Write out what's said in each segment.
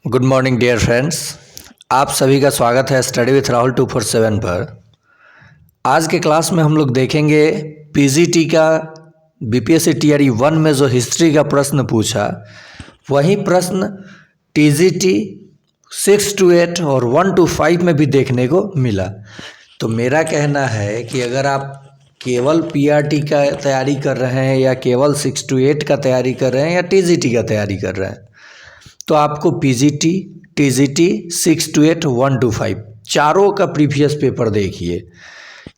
Good morning dear friends. आप सभी का स्वागत है स्टडी विथ राहुल 247 पर। आज के क्लास में हम लोग देखेंगे पीजीटी का बीपीएससी टीआरई 1 में जो हिस्ट्री का प्रश्न पूछा वही प्रश्न टीजीटी 6 to 8 और 1 to 5 में भी देखने को मिला। तो मेरा कहना है कि अगर आप केवल पीआरटी का तैयारी कर रहे हैं या केवल 6 to 8 का तैयारी कर रहे हैं या टीजीटी का तैयारी कर रहे हैं तो आपको पीजीटी, टीजीटी 6 to 8, 1 to 5 चारों का प्रीवियस पेपर देखिए,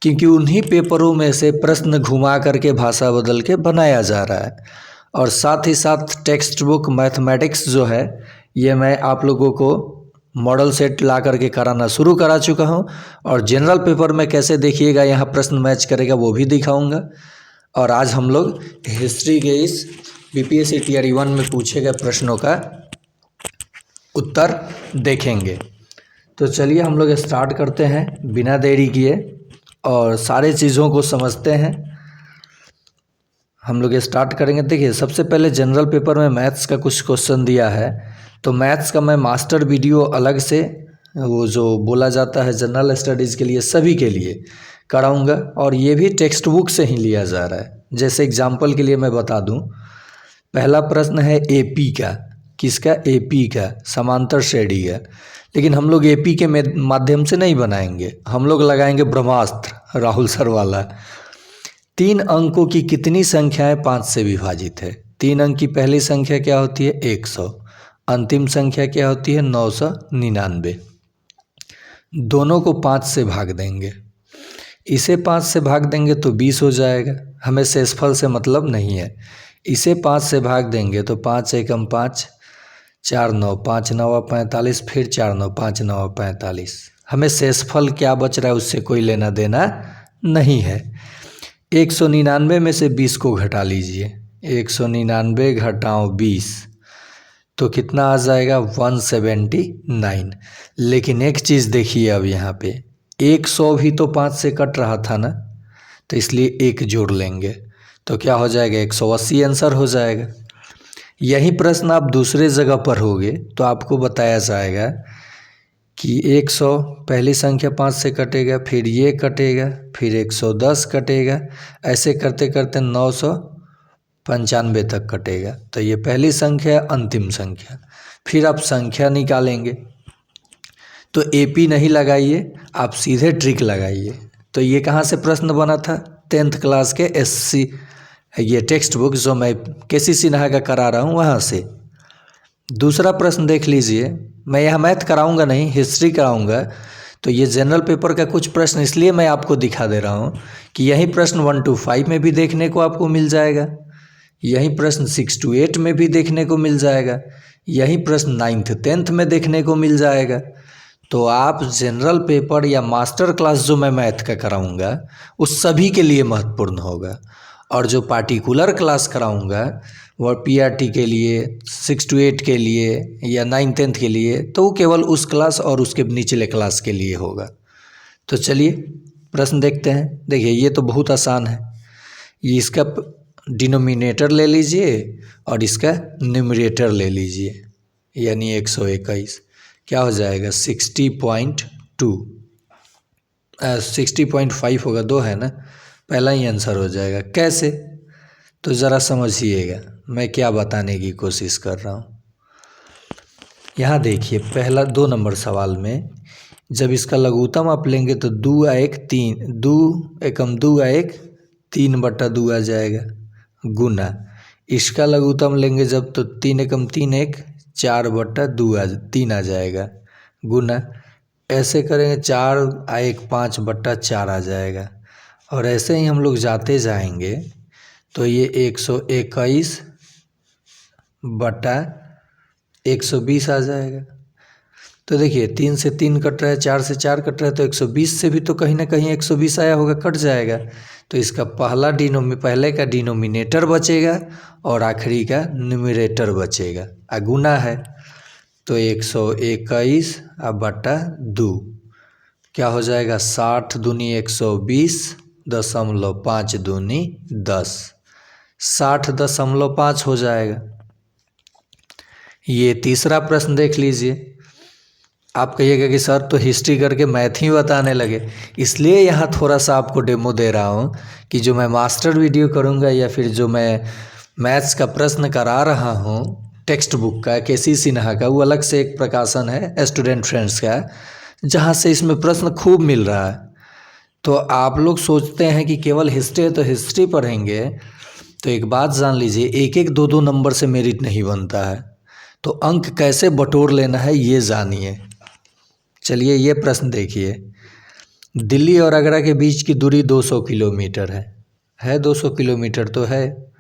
क्योंकि उन्हीं पेपरों में से प्रश्न घुमा करके भाषा बदल के बनाया जा रहा है। और साथ ही साथ टेक्स्ट बुक मैथमेटिक्स जो है ये मैं आप लोगों को मॉडल सेट ला करके कराना शुरू करा चुका हूँ, और जनरल पेपर में कैसे देखिएगा यहाँ प्रश्न मैच करेगा वो भी दिखाऊंगा। और आज हम लोग हिस्ट्री के इस बीपीएससी टीआरई 1 में पूछे गए प्रश्नों का उत्तर देखेंगे। तो चलिए हम लोग स्टार्ट करते हैं बिना देरी किए और सारे चीज़ों को समझते हैं। हम लोग स्टार्ट करेंगे। देखिए, सबसे पहले जनरल पेपर में मैथ्स का कुछ क्वेश्चन दिया है, तो मैथ्स का मैं मास्टर वीडियो अलग से वो जो बोला जाता है जनरल स्टडीज़ के लिए सभी के लिए कराऊंगा, और ये भी टेक्स्ट बुक से ही लिया जा रहा है। जैसे एग्जाम्पल के लिए मैं बता दूं, पहला प्रश्न है एपी का। किसका? एपी का, समांतर श्रेणी का। लेकिन हम लोग एपी के माध्यम से नहीं बनाएंगे, हम लोग लगाएंगे ब्रह्मास्त्र राहुल सर वाला। 3 अंकों की कितनी संख्याएं 5 से विभाजित है? 3 अंक की पहली संख्या क्या होती है? 100। अंतिम संख्या क्या होती है? 999। दोनों को 5 से भाग देंगे। इसे 5 से भाग देंगे तो 20 हो जाएगा। हमें शेषफल से मतलब नहीं है। इसे 5 से भाग देंगे तो 5 एकम 5, 4 9, 5 9 45, फिर 4 9, 5 9 45। हमें शेषफल क्या बच रहा है उससे कोई लेना देना नहीं है। 199 में से 20 को घटा लीजिए। 199 घटाओ 20 तो कितना आ जाएगा? 179। लेकिन एक चीज़ देखिए, अब यहाँ पे 100 भी तो 5 से कट रहा था ना, तो इसलिए 1 जोड़ लेंगे तो क्या हो जाएगा? 180 आंसर हो जाएगा। यही प्रश्न आप दूसरे जगह पर होगे तो आपको बताया जाएगा कि 100 पहली संख्या 5 से कटेगा, फिर ये कटेगा, फिर 110 कटेगा, ऐसे करते करते 995 तक कटेगा। तो ये पहली संख्या है, अंतिम संख्या। फिर आप संख्या निकालेंगे तो एपी नहीं लगाइए, आप सीधे ट्रिक लगाइए। तो ये कहाँ से प्रश्न बना था? 10th क्लास के एससी ये टेक्स्ट बुक जो मैं केसी सिन्हा का करा रहा हूँ वहाँ से। दूसरा प्रश्न देख लीजिए। मैं यहाँ मैथ कराऊंगा नहीं, हिस्ट्री कराऊंगा। तो ये जनरल पेपर का कुछ प्रश्न इसलिए मैं आपको दिखा दे रहा हूँ कि यही प्रश्न 1 to 5 में भी देखने को आपको मिल जाएगा, यही प्रश्न 6 to 8 में भी देखने को मिल जाएगा, यही प्रश्न 9th 10th में देखने को मिल जाएगा। तो आप जनरल पेपर या मास्टर क्लास जो मैं मैथ का कराऊंगा उस सभी के लिए महत्वपूर्ण होगा, और जो पार्टिकुलर क्लास कराऊंगा वह पीआरटी के लिए, 6 to 8 के लिए या 9th 10th के लिए, तो वो केवल उस क्लास और उसके निचले क्लास के लिए होगा। तो चलिए प्रश्न देखते हैं। देखिए, ये तो बहुत आसान है। ये इसका डिनोमिनेटर ले लीजिए और इसका न्यूमरेटर ले लीजिए, यानी 121। क्या हो जाएगा? 60.2 60.5 होगा, 2 है ना, पहला ही आंसर हो जाएगा। कैसे? तो ज़रा समझिएगा मैं क्या बताने की कोशिश कर रहा हूँ। यहाँ देखिए, पहला 2 नंबर सवाल में जब इसका लघुत्तम आप लेंगे तो 2 1 3, 2 एकम 2 1 3/2 आ जाएगा, गुना इसका लघुत्तम लेंगे जब तो 3 एकम 3 1 4/2 3 आ जाएगा, गुना ऐसे करेंगे 4 1 5/4 आ जाएगा। और ऐसे ही हम लोग जाते जाएंगे तो ये 121/120 आ जाएगा। तो देखिए, 3 से 3 कट रहा है, 4 से 4 कट रहा है, तो 120 से भी तो कहीं ना कहीं 120 आया होगा, कट जाएगा। तो इसका पहले का डिनोमिनेटर बचेगा और आखिरी का न्यूमरेटर बचेगा, गुना है। तो 121/2 क्या हो जाएगा? 60 दूनी 120.5 दूनी 10, 60.5 हो जाएगा। ये तीसरा प्रश्न देख लीजिए। आप कहिएगा कि सर तो हिस्ट्री करके मैथ ही बताने लगे, इसलिए यहाँ थोड़ा सा आपको डेमो दे रहा हूँ कि जो मैं मास्टर वीडियो करूँगा या फिर जो मैं मैथ्स का प्रश्न करा रहा हूँ टेक्स्ट बुक का, केसी सिन्हा का, वो अलग से एक प्रकाशन है स्टूडेंट फ्रेंड्स का, जहाँ से इसमें प्रश्न खूब मिल रहा है। तो आप लोग सोचते हैं कि केवल हिस्ट्री है तो हिस्ट्री पढ़ेंगे, तो एक बात जान लीजिए, एक एक दो दो नंबर से मेरिट नहीं बनता है। तो अंक कैसे बटोर लेना है ये जानिए। चलिए ये प्रश्न देखिए। दिल्ली और आगरा के बीच की दूरी 200 किलोमीटर है 200 किलोमीटर तो है।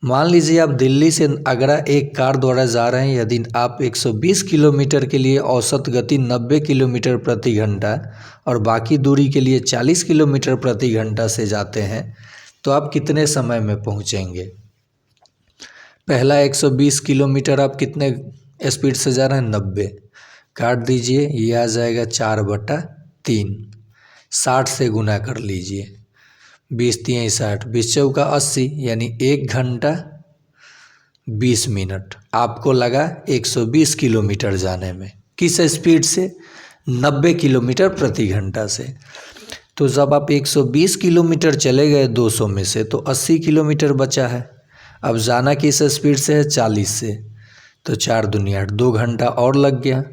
मान लीजिए आप दिल्ली से आगरा एक कार द्वारा जा रहे हैं, यदि आप 120 किलोमीटर के लिए औसत गति 90 किलोमीटर प्रति घंटा और बाकी दूरी के लिए 40 किलोमीटर प्रति घंटा से जाते हैं तो आप कितने समय में पहुंचेंगे। पहला 120 किलोमीटर आप कितने स्पीड से जा रहे हैं, 90, काट दीजिए, ये आ जाएगा 4/3, 60 से गुना कर लीजिए, 20×3 = 60, 20×4 = 80, यानी 1 घंटा 20 मिनट आपको लगा 120 किलोमीटर जाने में। किस स्पीड से, 90 किलोमीटर प्रति घंटा से। तो जब आप 120 किलोमीटर चले गए 200 में से, तो 80 किलोमीटर बचा है। अब जाना किस स्पीड से है, 40 से, तो 4×2 = 8, 2 घंटा और लग गया,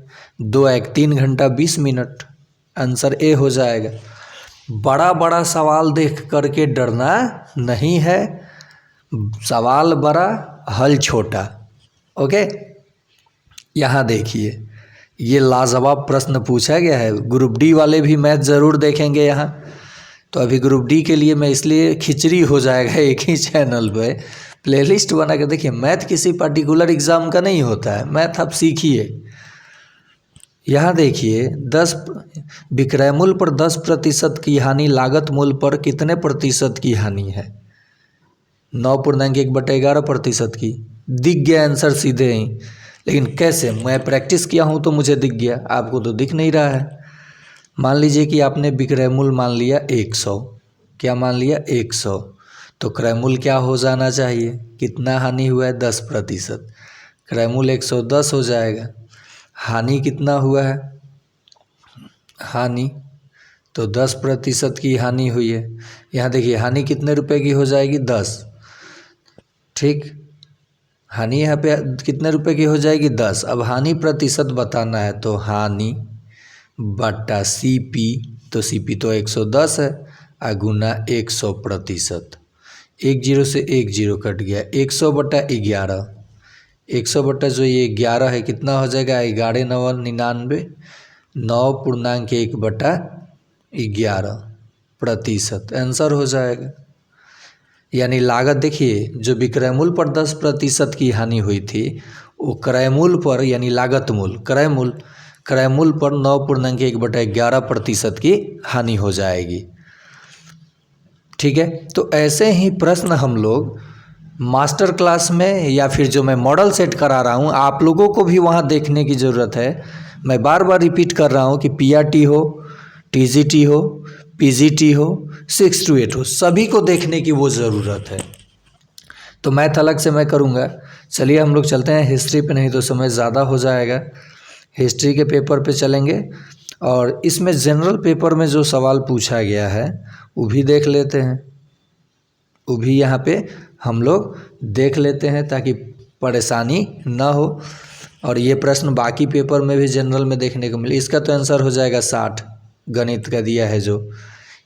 2×1 = 3 घंटा 20 मिनट। आंसर ए हो जाएगा। बड़ा बड़ा सवाल देख करके डरना नहीं है, सवाल बड़ा हल छोटा। ओके, यहाँ देखिए, ये लाजवाब प्रश्न पूछा गया है। ग्रुप डी वाले भी मैथ ज़रूर देखेंगे यहाँ। तो अभी ग्रुप डी के लिए मैं इसलिए खिचड़ी हो जाएगा एक ही चैनल पे प्लेलिस्ट बना के। देखिए, मैथ किसी पर्टिकुलर एग्ज़ाम का नहीं होता है, मैथ आप सीखिए। यहाँ देखिए, 10 विक्रय मूल्य पर 10% की हानि लागत मूल्य पर कितने प्रतिशत की हानि है, 9.1/11% की। दिख गया आंसर सीधे ही, लेकिन कैसे, मैं प्रैक्टिस किया हूँ तो मुझे दिख गया, आपको तो दिख नहीं रहा है। मान लीजिए कि आपने विक्रय मूल्य मान लिया 100, क्या मान लिया 100, तो क्रय मूल्य क्या हो जाना चाहिए, कितना हानि हुआ है, 10%, क्रय मूल्य 110 हो जाएगा। हानि कितना हुआ है, हानि तो 10% की हानि हुई है। यहाँ देखिए, हानि कितने रुपए की हो जाएगी, 10, ठीक, हानि यहाँ पे कितने रुपए की हो जाएगी, 10। अब हानि प्रतिशत बताना है, तो हानि बटा सीपी, तो सीपी तो 110 है, गुना 100%, 1 0 से 1 0 कट गया, 100/11, 100 बटा जो ये 11 है कितना हो जाएगा, 11×9 = 9.1/11%, आंसर हो जाएगा। यानी लागत देखिए, जो विक्रय मूल्य पर 10% की हानि हुई थी, वो क्रय मूल्य पर, यानी लागत मूल्य, क्रय मूल्य पर 9.1/11% की हानि हो जाएगी। ठीक है, तो ऐसे ही प्रश्न हम लोग मास्टर क्लास में या फिर जो मैं मॉडल सेट करा रहा हूँ, आप लोगों को भी वहाँ देखने की ज़रूरत है। मैं बार बार रिपीट कर रहा हूँ कि पीआरटी हो, टीजीटी हो, पीजीटी हो, 6 to 8 हो, सभी को देखने की वो ज़रूरत है। तो मैथ अलग से मैं करूँगा। चलिए हम लोग चलते हैं हिस्ट्री पे, नहीं तो समय ज़्यादा हो जाएगा। हिस्ट्री के पेपर पे चलेंगे और इसमें जनरल पेपर में जो सवाल पूछा गया है वो भी देख लेते हैं, वो भी यहाँ पे हम लोग देख लेते हैं ताकि परेशानी ना हो। और ये प्रश्न बाकी पेपर में भी जनरल में देखने को मिले। इसका तो आंसर हो जाएगा 60, गणित का दिया है जो।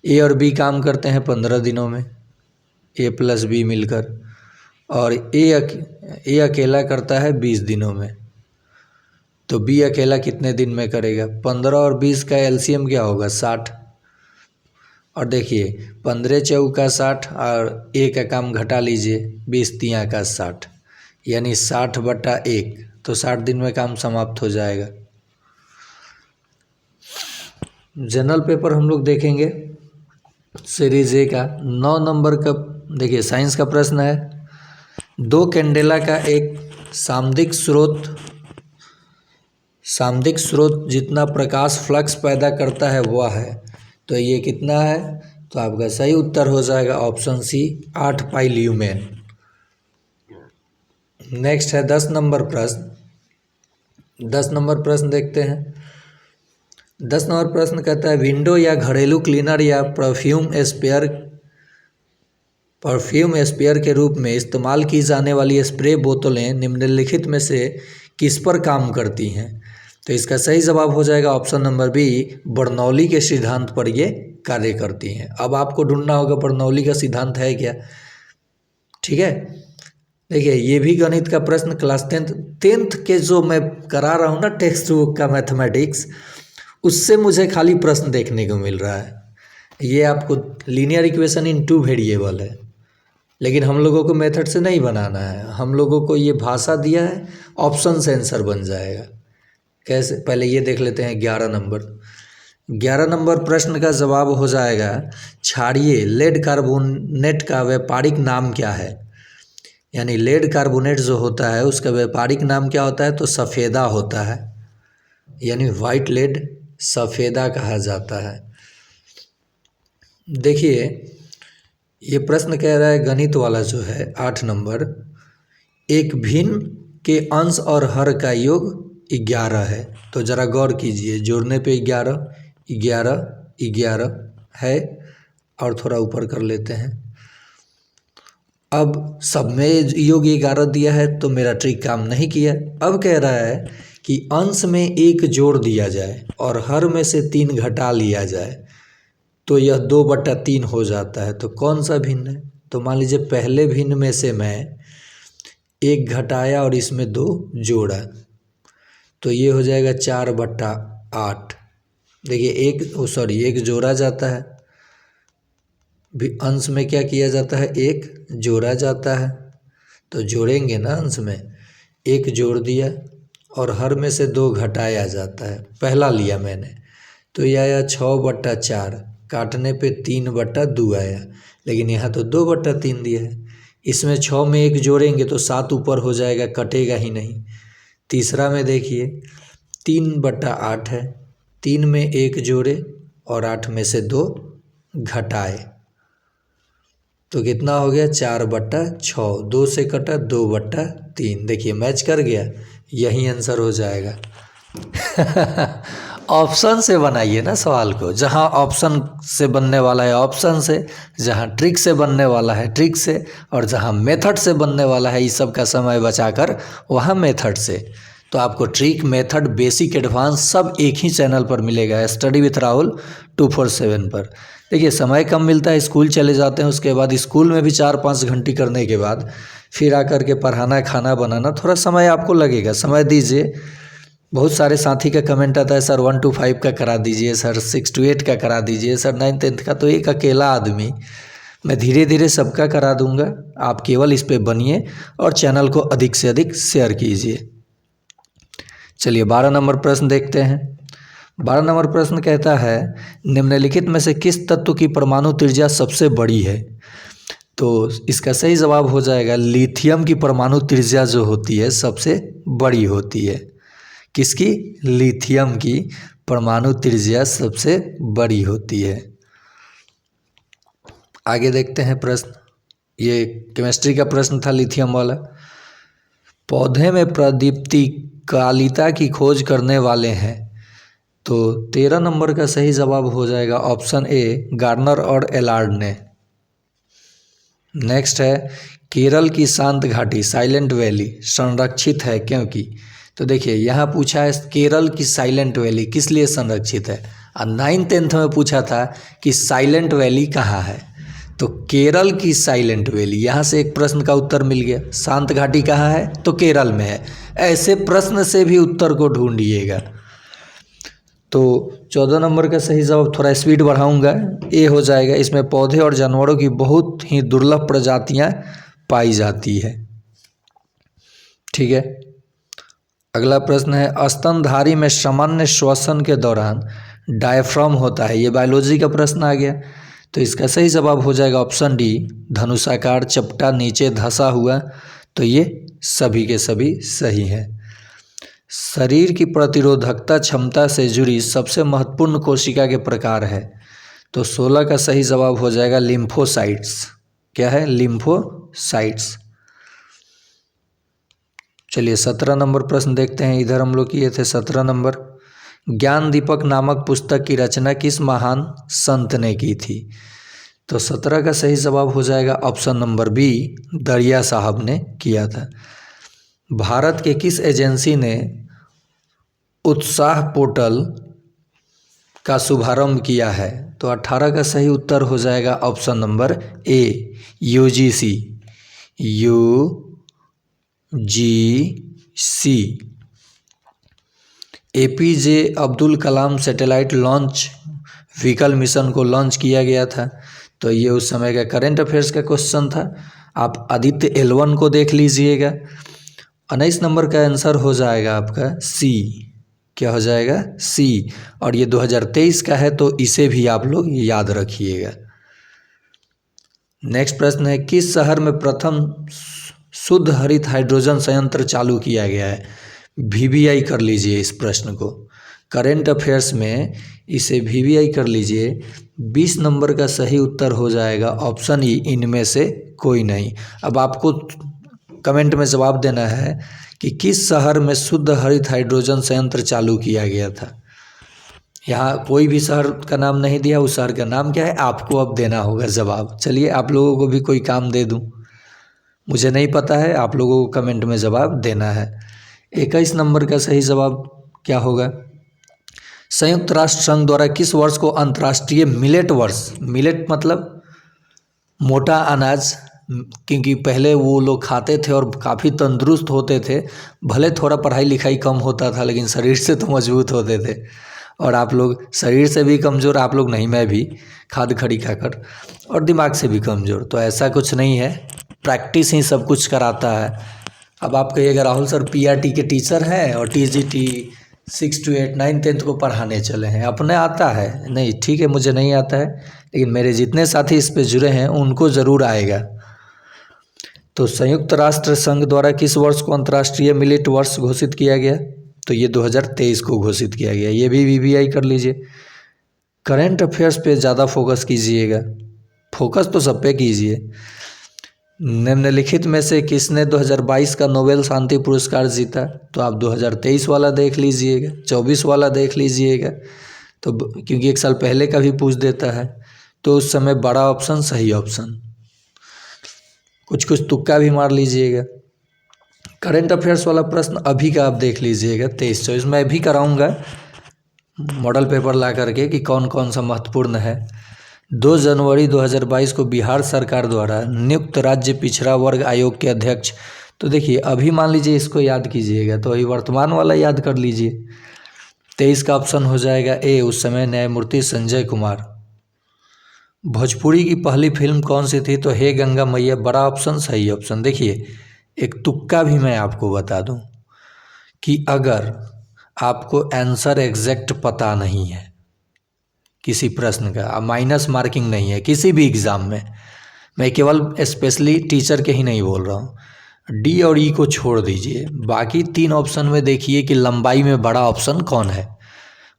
ए और बी काम करते हैं 15 दिनों में, ए + बी मिलकर, और ए अकेला करता है 20 दिनों में। तो बी अकेला कितने दिन में करेगा, 15 और 20 का एलसीएम क्या होगा, 60। और देखिए 15×4 = 60 और ए का काम घटा लीजिए, 20×3 = 60, यानी 60/1, तो 60 दिन में काम समाप्त हो जाएगा। जनरल पेपर हम लोग देखेंगे सीरीज ए का 9 नंबर का। देखिए साइंस का प्रश्न है, 2 कैंडेला का एक सामयिक स्रोत जितना प्रकाश फ्लक्स पैदा करता है वह है, तो ये कितना है, तो आपका सही उत्तर हो जाएगा ऑप्शन सी, 8 पाई ल्यूमेन। नेक्स्ट है 10 नंबर प्रश्न। 10 नंबर प्रश्न देखते हैं। 10 नंबर प्रश्न कहता है विंडो या घरेलू क्लीनर या परफ्यूम स्प्रेयर के रूप में इस्तेमाल की जाने वाली स्प्रे बोतलें निम्नलिखित में से किस पर काम करती हैं? तो इसका सही जवाब हो जाएगा ऑप्शन नंबर बी, बर्नौली के सिद्धांत पर ये कार्य करती हैं। अब आपको ढूंढना होगा बर्नौली का सिद्धांत है क्या। ठीक है, देखिए ये भी गणित का प्रश्न क्लास 10th के जो मैं करा रहा हूँ ना टेक्स्ट बुक का मैथमेटिक्स, उससे मुझे खाली प्रश्न देखने को मिल रहा है। ये आपको लीनियर इक्वेशन इन 2 वेरिएबल है, लेकिन हम लोगों को मेथड से नहीं बनाना है। हम लोगों को ये भाषा दिया है, ऑप्शन से आंसर बन जाएगा। कैसे, पहले ये देख लेते हैं 11 नंबर प्रश्न का जवाब हो जाएगा क्षारीय लेड कार्बोनेट का व्यापारिक नाम क्या है? यानी लेड कार्बोनेट जो होता है उसका व्यापारिक नाम क्या होता है? तो सफ़ेदा होता है, यानी वाइट लेड सफ़ेदा कहा जाता है। देखिए ये प्रश्न कह रहा है गणित वाला जो है 8 नंबर, एक भिन्न के अंश और हर का योग 11 है। तो ज़रा गौर कीजिए, जोड़ने पे 11 है और थोड़ा ऊपर कर लेते हैं। अब सब में योग 11 दिया है तो मेरा ट्रिक काम नहीं किया। अब कह रहा है कि अंश में 1 जोड़ दिया जाए और हर में से 3 घटा लिया जाए तो यह 2/3 हो जाता है। तो कौन सा भिन्न है? तो मान लीजिए पहले भिन्न में से मैं 1 घटाया और इसमें 2 जोड़ा, तो ये हो जाएगा 4/8। देखिए एक जोड़ा जाता है, अंश में क्या किया जाता है? 1 जोड़ा जाता है, तो जोड़ेंगे ना अंश में 1 जोड़ दिया और हर में से 2 घटाया जाता है। पहला लिया मैंने तो यह आया 6/4, काटने पे 3/2 आया, लेकिन यहाँ तो 2/3 दिया है। इसमें 6 में 1 जोड़ेंगे तो 7 ऊपर हो जाएगा, कटेगा ही नहीं। तीसरा में देखिए 3/8 है, 3 में 1 जोड़े और 8 में से 2 घटाए तो कितना हो गया? 4/6। 2 से कटा 2/3। देखिए मैच कर गया, यही आंसर हो जाएगा। ऑप्शन से बनाइए ना सवाल को, जहाँ ऑप्शन से बनने वाला है ऑप्शन से, जहाँ ट्रिक से बनने वाला है ट्रिक से, और जहाँ मेथड से बनने वाला है इस सब का समय बचाकर वहाँ मेथड से। तो आपको ट्रिक, मेथड, बेसिक, एडवांस सब एक ही चैनल पर मिलेगा, स्टडी विथ राहुल 247 पर। देखिए समय कम मिलता है, स्कूल चले जाते हैं, उसके बाद स्कूल में भी 4-5 घंटे करने के बाद फिर आकर के पढ़ाना, खाना बनाना, थोड़ा समय आपको लगेगा, समय दीजिए। बहुत सारे साथी का कमेंट आता है सर 1 to 5 का करा दीजिए, सर 6 to 8 का करा दीजिए, सर 9-10 का। तो एक अकेला आदमी, मैं धीरे धीरे सबका करा दूंगा, आप केवल इस पे बनिए और चैनल को अधिक से अधिक शेयर कीजिए। चलिए 12 नंबर प्रश्न देखते हैं। 12 नंबर प्रश्न कहता है निम्नलिखित में से किस तत्व की परमाणु त्रिज्या सबसे बड़ी है? तो इसका सही जवाब हो जाएगा लिथियम की परमाणु त्रिज्या जो होती है सबसे बड़ी होती है। किसकी? लिथियम की परमाणु त्रिज्या सबसे बड़ी होती है। आगे देखते हैं प्रश्न, ये केमिस्ट्री का प्रश्न था लिथियम वाला। पौधे में प्रदीप्तिकालिता की खोज करने वाले हैं। तो 13 नंबर का सही जवाब हो जाएगा ऑप्शन ए, गार्नर और एलार्ड ने। नेक्स्ट है केरल की शांत घाटी साइलेंट वैली संरक्षित है क्योंकि। तो देखिए यहाँ पूछा है केरल की साइलेंट वैली किस लिए संरक्षित है, और 9th-10th में पूछा था कि साइलेंट वैली कहाँ है। तो केरल की साइलेंट वैली, यहाँ से एक प्रश्न का उत्तर मिल गया। शांत घाटी कहाँ है? तो केरल में है। ऐसे प्रश्न से भी उत्तर को ढूंढिएगा। तो 14 नंबर का सही जवाब, थोड़ा स्पीड बढ़ाऊंगा, ए हो जाएगा। इसमें पौधे और जानवरों की बहुत ही दुर्लभ प्रजातियां पाई जाती है। ठीक है, अगला प्रश्न है स्तनधारी में सामान्य श्वसन के दौरान डायफ्राम होता है। ये बायोलॉजी का प्रश्न आ गया। तो इसका सही जवाब हो जाएगा ऑप्शन डी, धनुषाकार, चपटा, नीचे धंसा हुआ। तो ये सभी के सभी सही हैं। शरीर की प्रतिरोधकता क्षमता से जुड़ी सबसे महत्वपूर्ण कोशिका के प्रकार है। तो 16 का सही जवाब हो जाएगा लिम्फोसाइट्स। क्या है? लिम्फोसाइट्स। चलिए 17 नंबर प्रश्न देखते हैं। इधर हम लोग किए थे 17 नंबर। ज्ञान दीपक नामक पुस्तक की रचना किस महान संत ने की थी? तो 17 का सही जवाब हो जाएगा ऑप्शन नंबर बी, दरिया साहब ने किया था। भारत के किस एजेंसी ने उत्साह पोर्टल का शुभारंभ किया है? तो 18 का सही उत्तर हो जाएगा ऑप्शन नंबर ए, UGC. APJ Abdul Kalam satellite launch vehicle mission को लॉन्च किया गया था। तो ये उस समय का करंट अफेयर्स का क्वेश्चन था। आप आदित्य L1 को देख लीजिएगा। 19 नंबर का आंसर हो जाएगा आपका सी। क्या हो जाएगा? सी। और ये 2023 का है, तो इसे भी आप लोग याद रखिएगा। नेक्स्ट प्रश्न है, किस शहर में प्रथम शुद्ध हरित हाइड्रोजन संयंत्र चालू किया गया है? VVI कर लीजिए इस प्रश्न को, करेंट अफेयर्स में इसे VVI कर लीजिए। 20 नंबर का सही उत्तर हो जाएगा ऑप्शन ई, इनमें से कोई नहीं। अब आपको कमेंट में जवाब देना है कि किस शहर में शुद्ध हरित हाइड्रोजन संयंत्र चालू किया गया था। यहाँ कोई भी शहर का नाम नहीं दिया, उस शहर का नाम क्या है आपको अब देना होगा जवाब। चलिए आप लोगों को भी कोई काम दे दूँ, मुझे नहीं पता है, आप लोगों को कमेंट में जवाब देना है। 21 नंबर का सही जवाब क्या होगा? संयुक्त राष्ट्र संघ द्वारा किस वर्ष को अंतर्राष्ट्रीय मिलेट वर्ष, मिलेट मतलब मोटा अनाज, क्योंकि पहले वो लोग खाते थे और काफ़ी तंदुरुस्त होते थे, भले थोड़ा पढ़ाई लिखाई कम होता था लेकिन शरीर से तो मजबूत होते थे। और आप लोग शरीर से भी कमज़ोर, आप लोग नहीं, मैं भी खाद खड़ी खाकर, और दिमाग से भी कमज़ोर। तो ऐसा कुछ नहीं है, प्रैक्टिस ही सब कुछ कराता है। अब आप कहिएगा राहुल सर PRT के टीचर हैं और TGT 6 to 8 9 10 को पढ़ाने चले हैं, अपने आता है? नहीं, ठीक है, मुझे नहीं आता है, लेकिन मेरे जितने साथी इस पे जुड़े हैं उनको ज़रूर आएगा। तो संयुक्त राष्ट्र संघ द्वारा किस वर्ष को अंतर्राष्ट्रीय मिलेट वर्ष घोषित किया गया? तो ये 2023 को घोषित किया गया। ये भी VVI कर लीजिए। करंट अफेयर्स पे ज़्यादा फोकस कीजिएगा, फोकस तो सब पे कीजिए। निम्नलिखित में से किसने 2022 का नोबेल शांति पुरस्कार जीता? तो आप 2023 वाला देख लीजिएगा, 24 वाला देख लीजिएगा, तो क्योंकि एक साल पहले का भी पूछ देता है, तो उस समय बड़ा ऑप्शन सही ऑप्शन। कुछ कुछ तुक्का भी मार लीजिएगा। करंट अफेयर्स वाला प्रश्न अभी का आप देख लीजिएगा 23-24, मैं भी कराऊंगा मॉडल पेपर ला करके कि कौन कौन सा महत्वपूर्ण है। 2 जनवरी 2022 को बिहार सरकार द्वारा नियुक्त राज्य पिछड़ा वर्ग आयोग के अध्यक्ष, तो देखिए अभी मान लीजिए इसको याद कीजिएगा तो अभी वर्तमान वाला याद कर लीजिए। 23 का ऑप्शन हो जाएगा ए, उस समय न्यायमूर्ति संजय कुमार। भोजपुरी की पहली फिल्म कौन सी थी? तो हे गंगा मैया, बड़ा ऑप्शन सही ऑप्शन। देखिए एक तुक्का भी मैं आपको बता दूं कि अगर आपको आंसर एग्जैक्ट पता नहीं है किसी प्रश्न का, माइनस मार्किंग नहीं है किसी भी एग्ज़ाम में, मैं केवल स्पेशली टीचर के ही नहीं बोल रहा हूँ, डी और ई को छोड़ दीजिए, बाकी 3 ऑप्शन में देखिए कि लंबाई में बड़ा ऑप्शन कौन है,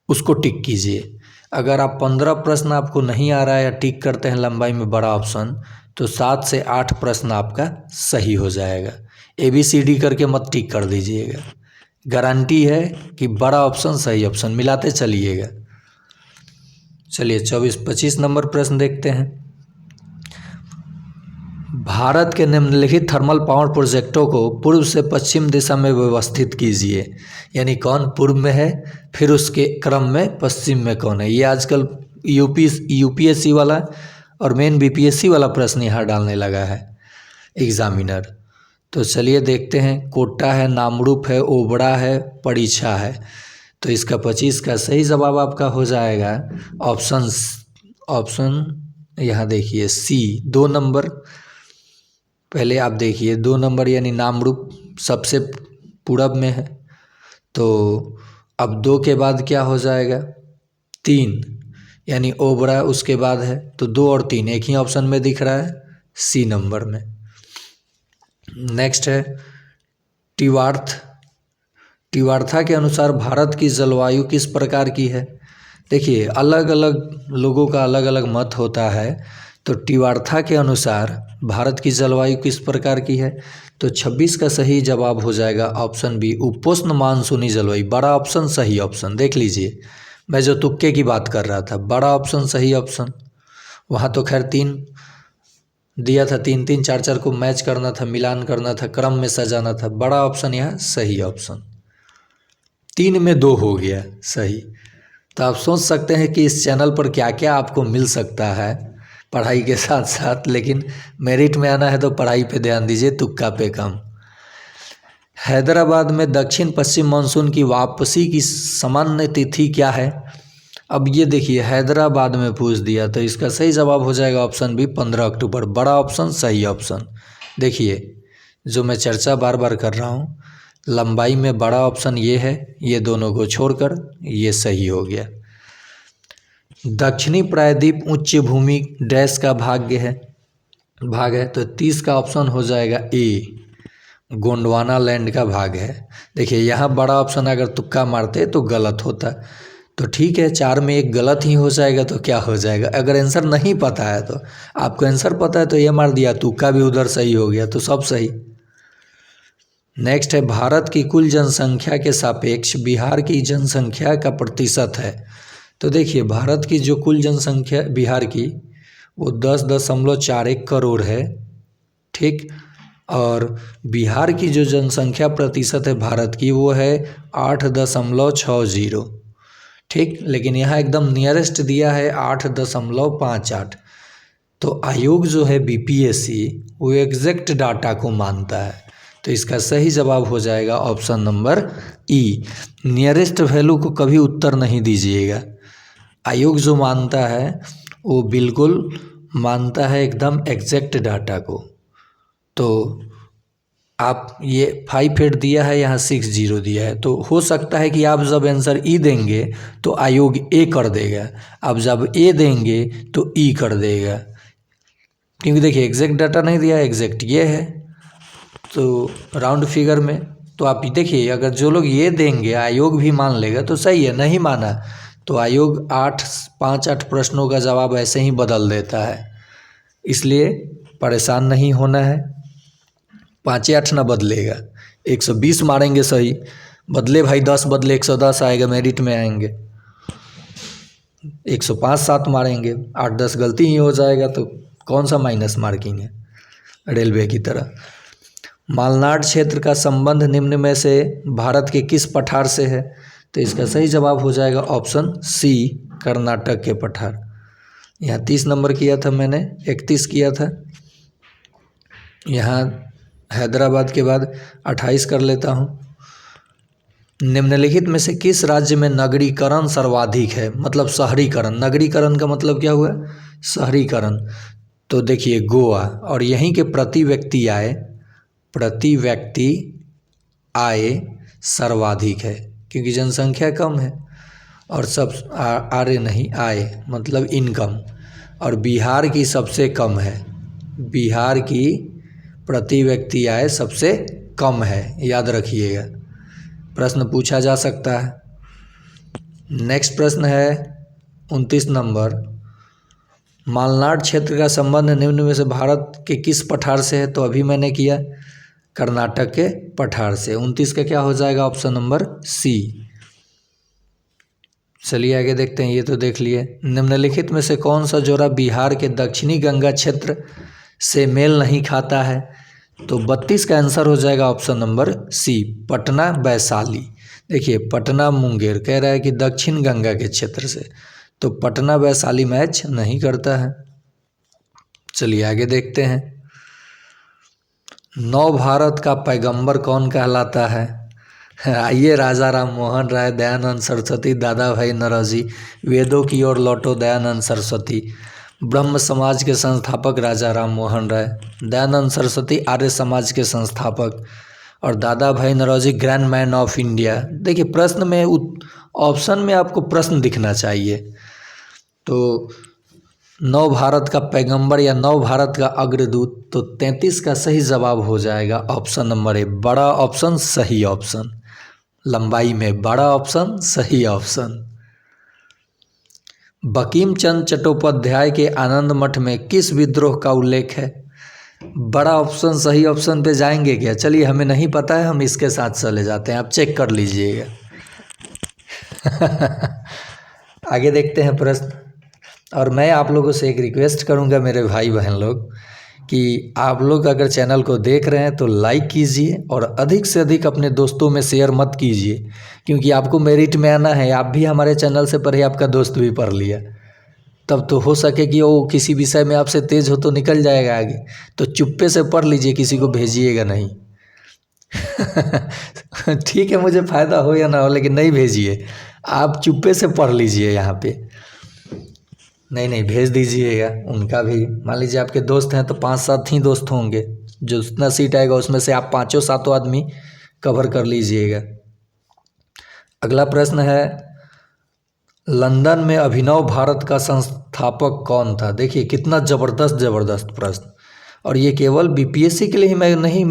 उसको टिक कीजिए। अगर आप 15 प्रश्न आपको नहीं आ रहा है या टिक करते हैं लंबाई में बड़ा ऑप्शन, तो 7 से 8 प्रश्न आपका सही हो जाएगा। ABCD करके मत टिक कर दीजिएगा, गारंटी है कि बड़ा ऑप्शन सही ऑप्शन मिलाते चलिएगा। चलिए 24-25 नंबर प्रश्न देखते हैं। भारत के निम्नलिखित थर्मल पावर प्रोजेक्टों को पूर्व से पश्चिम दिशा में व्यवस्थित कीजिए। यानी कौन पूर्व में है, फिर उसके क्रम में पश्चिम में कौन है। ये आजकल UPSC वाला और मेन BPSC वाला प्रश्न यहाँ डालने लगा है एग्जामिनर। तो चलिए देखते हैं, कोटा है, नामरूप है, ओबड़ा है, परीक्षा है। तो इसका 25 का सही जवाब आपका हो जाएगा ऑप्शन यहाँ देखिए सी, 2 नंबर। पहले आप देखिए 2 नंबर यानी नामरूप सबसे पूरब में है, तो अब 2 के बाद क्या हो जाएगा 3, यानी ओबरा उसके बाद है, तो 2 और 3 एक ही ऑप्शन में दिख रहा है, सी नंबर में। नेक्स्ट है टिवार्था के अनुसार भारत की जलवायु किस प्रकार की है। देखिए अलग अलग लोगों का अलग अलग मत होता है, तो टिवार्था के अनुसार भारत की जलवायु किस प्रकार की है। तो 26 का सही जवाब हो जाएगा ऑप्शन बी, उपोष्ण मानसूनी जलवायु। बड़ा ऑप्शन सही ऑप्शन, देख लीजिए मैं जो तुक्के की बात कर रहा था, बड़ा ऑप्शन सही ऑप्शन। वहाँ तो खैर 3 दिया था, 3 3 4 4 को मैच करना था, मिलान करना था, क्रम में सजाना था। बड़ा ऑप्शन यहाँ सही ऑप्शन, 3 में 2 हो गया सही। तो आप सोच सकते हैं कि इस चैनल पर क्या क्या आपको मिल सकता है पढ़ाई के साथ साथ, लेकिन मेरिट में आना है तो पढ़ाई पे ध्यान दीजिए, तुक्का पे कम। हैदराबाद में दक्षिण पश्चिम मानसून की वापसी की सामान्य तिथि क्या है? अब ये देखिए हैदराबाद में पूछ दिया, तो इसका सही जवाब हो जाएगा ऑप्शन बी, 15 अक्टूबर। बड़ा ऑप्शन सही ऑप्शन। देखिए जो मैं चर्चा बार बार कर रहा हूँ, लंबाई में बड़ा ऑप्शन ये है, ये दोनों को छोड़कर ये सही हो गया। दक्षिणी प्रायद्वीप उच्च भूमि डैश का भाग है, तो 30 का ऑप्शन हो जाएगा ए, गोंडवाना लैंड का भाग है। देखिए यहाँ बड़ा ऑप्शन अगर तुक्का मारते तो गलत होता, तो ठीक है 4 में 1 गलत ही हो जाएगा, तो क्या हो जाएगा? अगर आंसर नहीं पता है तो, आपको आंसर पता है तो ये मार दिया, तुक्का भी उधर सही हो गया, तो सब सही। नेक्स्ट है भारत की कुल जनसंख्या के सापेक्ष बिहार की जनसंख्या का प्रतिशत है। तो देखिए भारत की जो कुल जनसंख्या बिहार की वो 10.41 करोड़ है, ठीक। और बिहार की जो जनसंख्या प्रतिशत है भारत की वो है 8.60, ठीक। लेकिन यहाँ एकदम नियरेस्ट दिया है 8.58। तो आयोग जो है बीपीएससी वो एग्जैक्ट डाटा को मानता है, तो इसका सही जवाब हो जाएगा ऑप्शन नंबर ई। नियरेस्ट वैल्यू को कभी उत्तर नहीं दीजिएगा, आयोग जो मानता है वो बिल्कुल मानता है एकदम एग्जैक्ट डाटा को। तो आप ये 5 8 दिया है, यहाँ 6 0 दिया है, तो हो सकता है कि आप जब आंसर ई देंगे तो आयोग ए कर देगा, आप जब ए देंगे तो ई कर देगा, क्योंकि देखिए एग्जैक्ट डाटा नहीं दिया, एग्जैक्ट ये है। तो राउंड फिगर में तो आप देखिए अगर जो लोग ये देंगे आयोग भी मान लेगा तो सही है, नहीं माना तो आयोग 5 8 प्रश्नों का जवाब ऐसे ही बदल देता है, इसलिए परेशान नहीं होना है। 5 8 ना बदलेगा, 120 मारेंगे सही, बदले भाई 10 बदले 110 आएगा, मेरिट में आएंगे। 105 7 मारेंगे, 8 10 गलती ही हो जाएगा, तो कौन सा माइनस मार्किंग है रेलवे की तरह। मालनाड क्षेत्र का संबंध निम्न में से भारत के किस पठार से है? तो इसका सही जवाब हो जाएगा ऑप्शन सी, कर्नाटक के पठार। यहाँ 30 नंबर किया था मैंने, 31 किया था। यहाँ हैदराबाद के बाद 28 कर लेता हूँ। निम्नलिखित में से किस राज्य में नगरीकरण सर्वाधिक है? मतलब शहरीकरण, नगरीकरण का मतलब क्या हुआ? शहरीकरण। तो देखिए गोवा, और यहीं के प्रति व्यक्ति आय सर्वाधिक है, क्योंकि जनसंख्या कम है, और सब आय नहीं, आय मतलब इनकम, और बिहार की सबसे कम है, बिहार की प्रति व्यक्ति आय सबसे कम है, याद रखिएगा, प्रश्न पूछा जा सकता है। नेक्स्ट प्रश्न है 29 नंबर, मालनाड क्षेत्र का संबंध निम्न में से भारत के किस पठार से है? तो अभी मैंने किया कर्नाटक के पठार से। 29 का क्या हो जाएगा? Option number C. चलिए आगे देखते हैं, ये तो देख लिए। निम्नलिखित में से कौन सा जोड़ा बिहार के दक्षिणी गंगा क्षेत्र से मेल नहीं खाता है? तो 32 का आंसर हो जाएगा option number C, Patna Vaishali. देखिए पटना मुंगेर कह रहा है कि दक्षिण गंगा के क्षेत्र से, तो पटना वैशाली मैच नहीं करता है। चलिए आगे देखते हैं, नव भारत का पैगंबर कौन कहलाता है? आइए, राजा राम मोहन राय, दयानंद सरस्वती, दादा भाई नौरोजी। वेदों की ओर लौटो दयानंद सरस्वती। ब्रह्म समाज के संस्थापक राजा राम मोहन राय, दयानंद सरस्वती आर्य समाज के संस्थापक, और Dadabhai Naoroji grand man of India. देखिए प्रश्न में ऑप्शन में आपको प्रश्न दिखना चाहिए। तो नव भारत का पैगंबर या नव भारत का अग्रदूत, तो 33 का सही जवाब हो जाएगा ऑप्शन नंबर ए, बड़ा ऑप्शन सही ऑप्शन। लंबाई में बड़ा ऑप्शन सही ऑप्शन। बंकिम चंद्र चट्टोपाध्याय के आनंद मठ में किस विद्रोह का उल्लेख है? बड़ा ऑप्शन सही ऑप्शन पे जाएंगे क्या? चलिए, हमें नहीं पता है, हम इसके साथ चले जाते हैं, आप चेक कर लीजिएगा। आगे देखते हैं प्रश्न। और मैं आप लोगों से एक रिक्वेस्ट करूंगा मेरे भाई बहन लोग, कि आप लोग अगर चैनल को देख रहे हैं तो लाइक कीजिए और अधिक से अधिक अपने दोस्तों में शेयर मत कीजिए, क्योंकि आपको मेरिट में आना है। आप भी हमारे चैनल से पढ़े, आपका दोस्त भी पढ़ लिया, तब तो हो सके कि वो किसी विषय में आपसे तेज़ हो तो निकल जाएगा आगे। तो चुप्पे से पढ़ लीजिए, किसी को भेजिएगा नहीं। ठीक है, मुझे फ़ायदा हो या ना हो, लेकिन नहीं भेजिए। आप चुप्पे से पढ़ लीजिए यहाँ पे। नहीं नहीं, भेज दीजिएगा। उनका भी मान लीजिए आपके दोस्त हैं तो 5-7 ही दोस्त होंगे, जो जितना सीट आएगा उसमें से आप 5-7 आदमी कवर कर लीजिएगा। अगला प्रश्न है, लंदन में अभिनव भारत का संस्थापक कौन था? देखिए कितना ज़बरदस्त प्रश्न। और ये केवल बीपीएससी के लिए ही मैं नहीं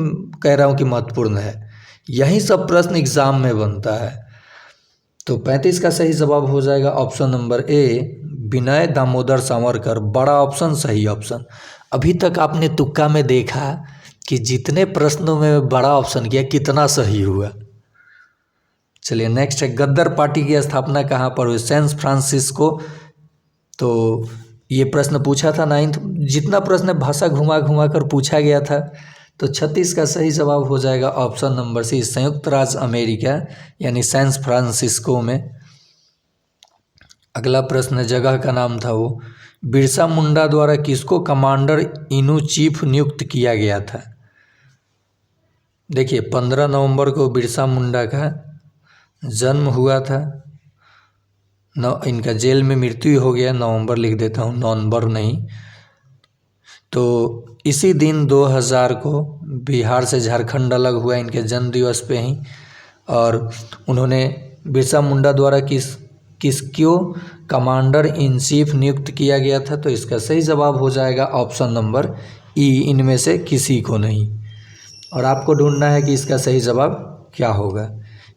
कह रहा हूँ कि महत्वपूर्ण है, यही सब प्रश्न एग्ज़ाम में बनता है। तो 35 का सही जवाब हो जाएगा ऑप्शन नंबर ए, विनय दामोदर सावरकर। बड़ा ऑप्शन सही ऑप्शन। अभी तक आपने तुक्का में देखा कि जितने प्रश्नों में बड़ा ऑप्शन किया कितना सही हुआ। चलिए नेक्स्ट है, गद्दार पार्टी की स्थापना कहाँ पर हुई? San Francisco. तो ये प्रश्न पूछा था 9th, जितना प्रश्न भाषा घुमा घुमा कर पूछा गया था। तो 36 का सही जवाब हो जाएगा ऑप्शन नंबर सी, संयुक्त राज्य अमेरिका यानी सैन फ्रांसिस्को में। अगला प्रश्न, जगह का नाम था वो। बिरसा मुंडा द्वारा किसको कमांडर इन चीफ नियुक्त किया गया था? देखिए 15 नवंबर को बिरसा मुंडा का जन्म हुआ था। इनका जेल में मृत्यु हो गया, नवंबर लिख देता हूँ, नवंबर नहीं। तो इसी दिन 2000 को बिहार से झारखंड अलग हुआ, इनके जन्म दिवस पे ही। और उन्होंने बिरसा मुंडा द्वारा किसको कमांडर इन चीफ नियुक्त किया गया था? तो इसका सही जवाब हो जाएगा ऑप्शन नंबर ई, इनमें से किसी को नहीं। और आपको ढूंढना है कि इसका सही जवाब क्या होगा।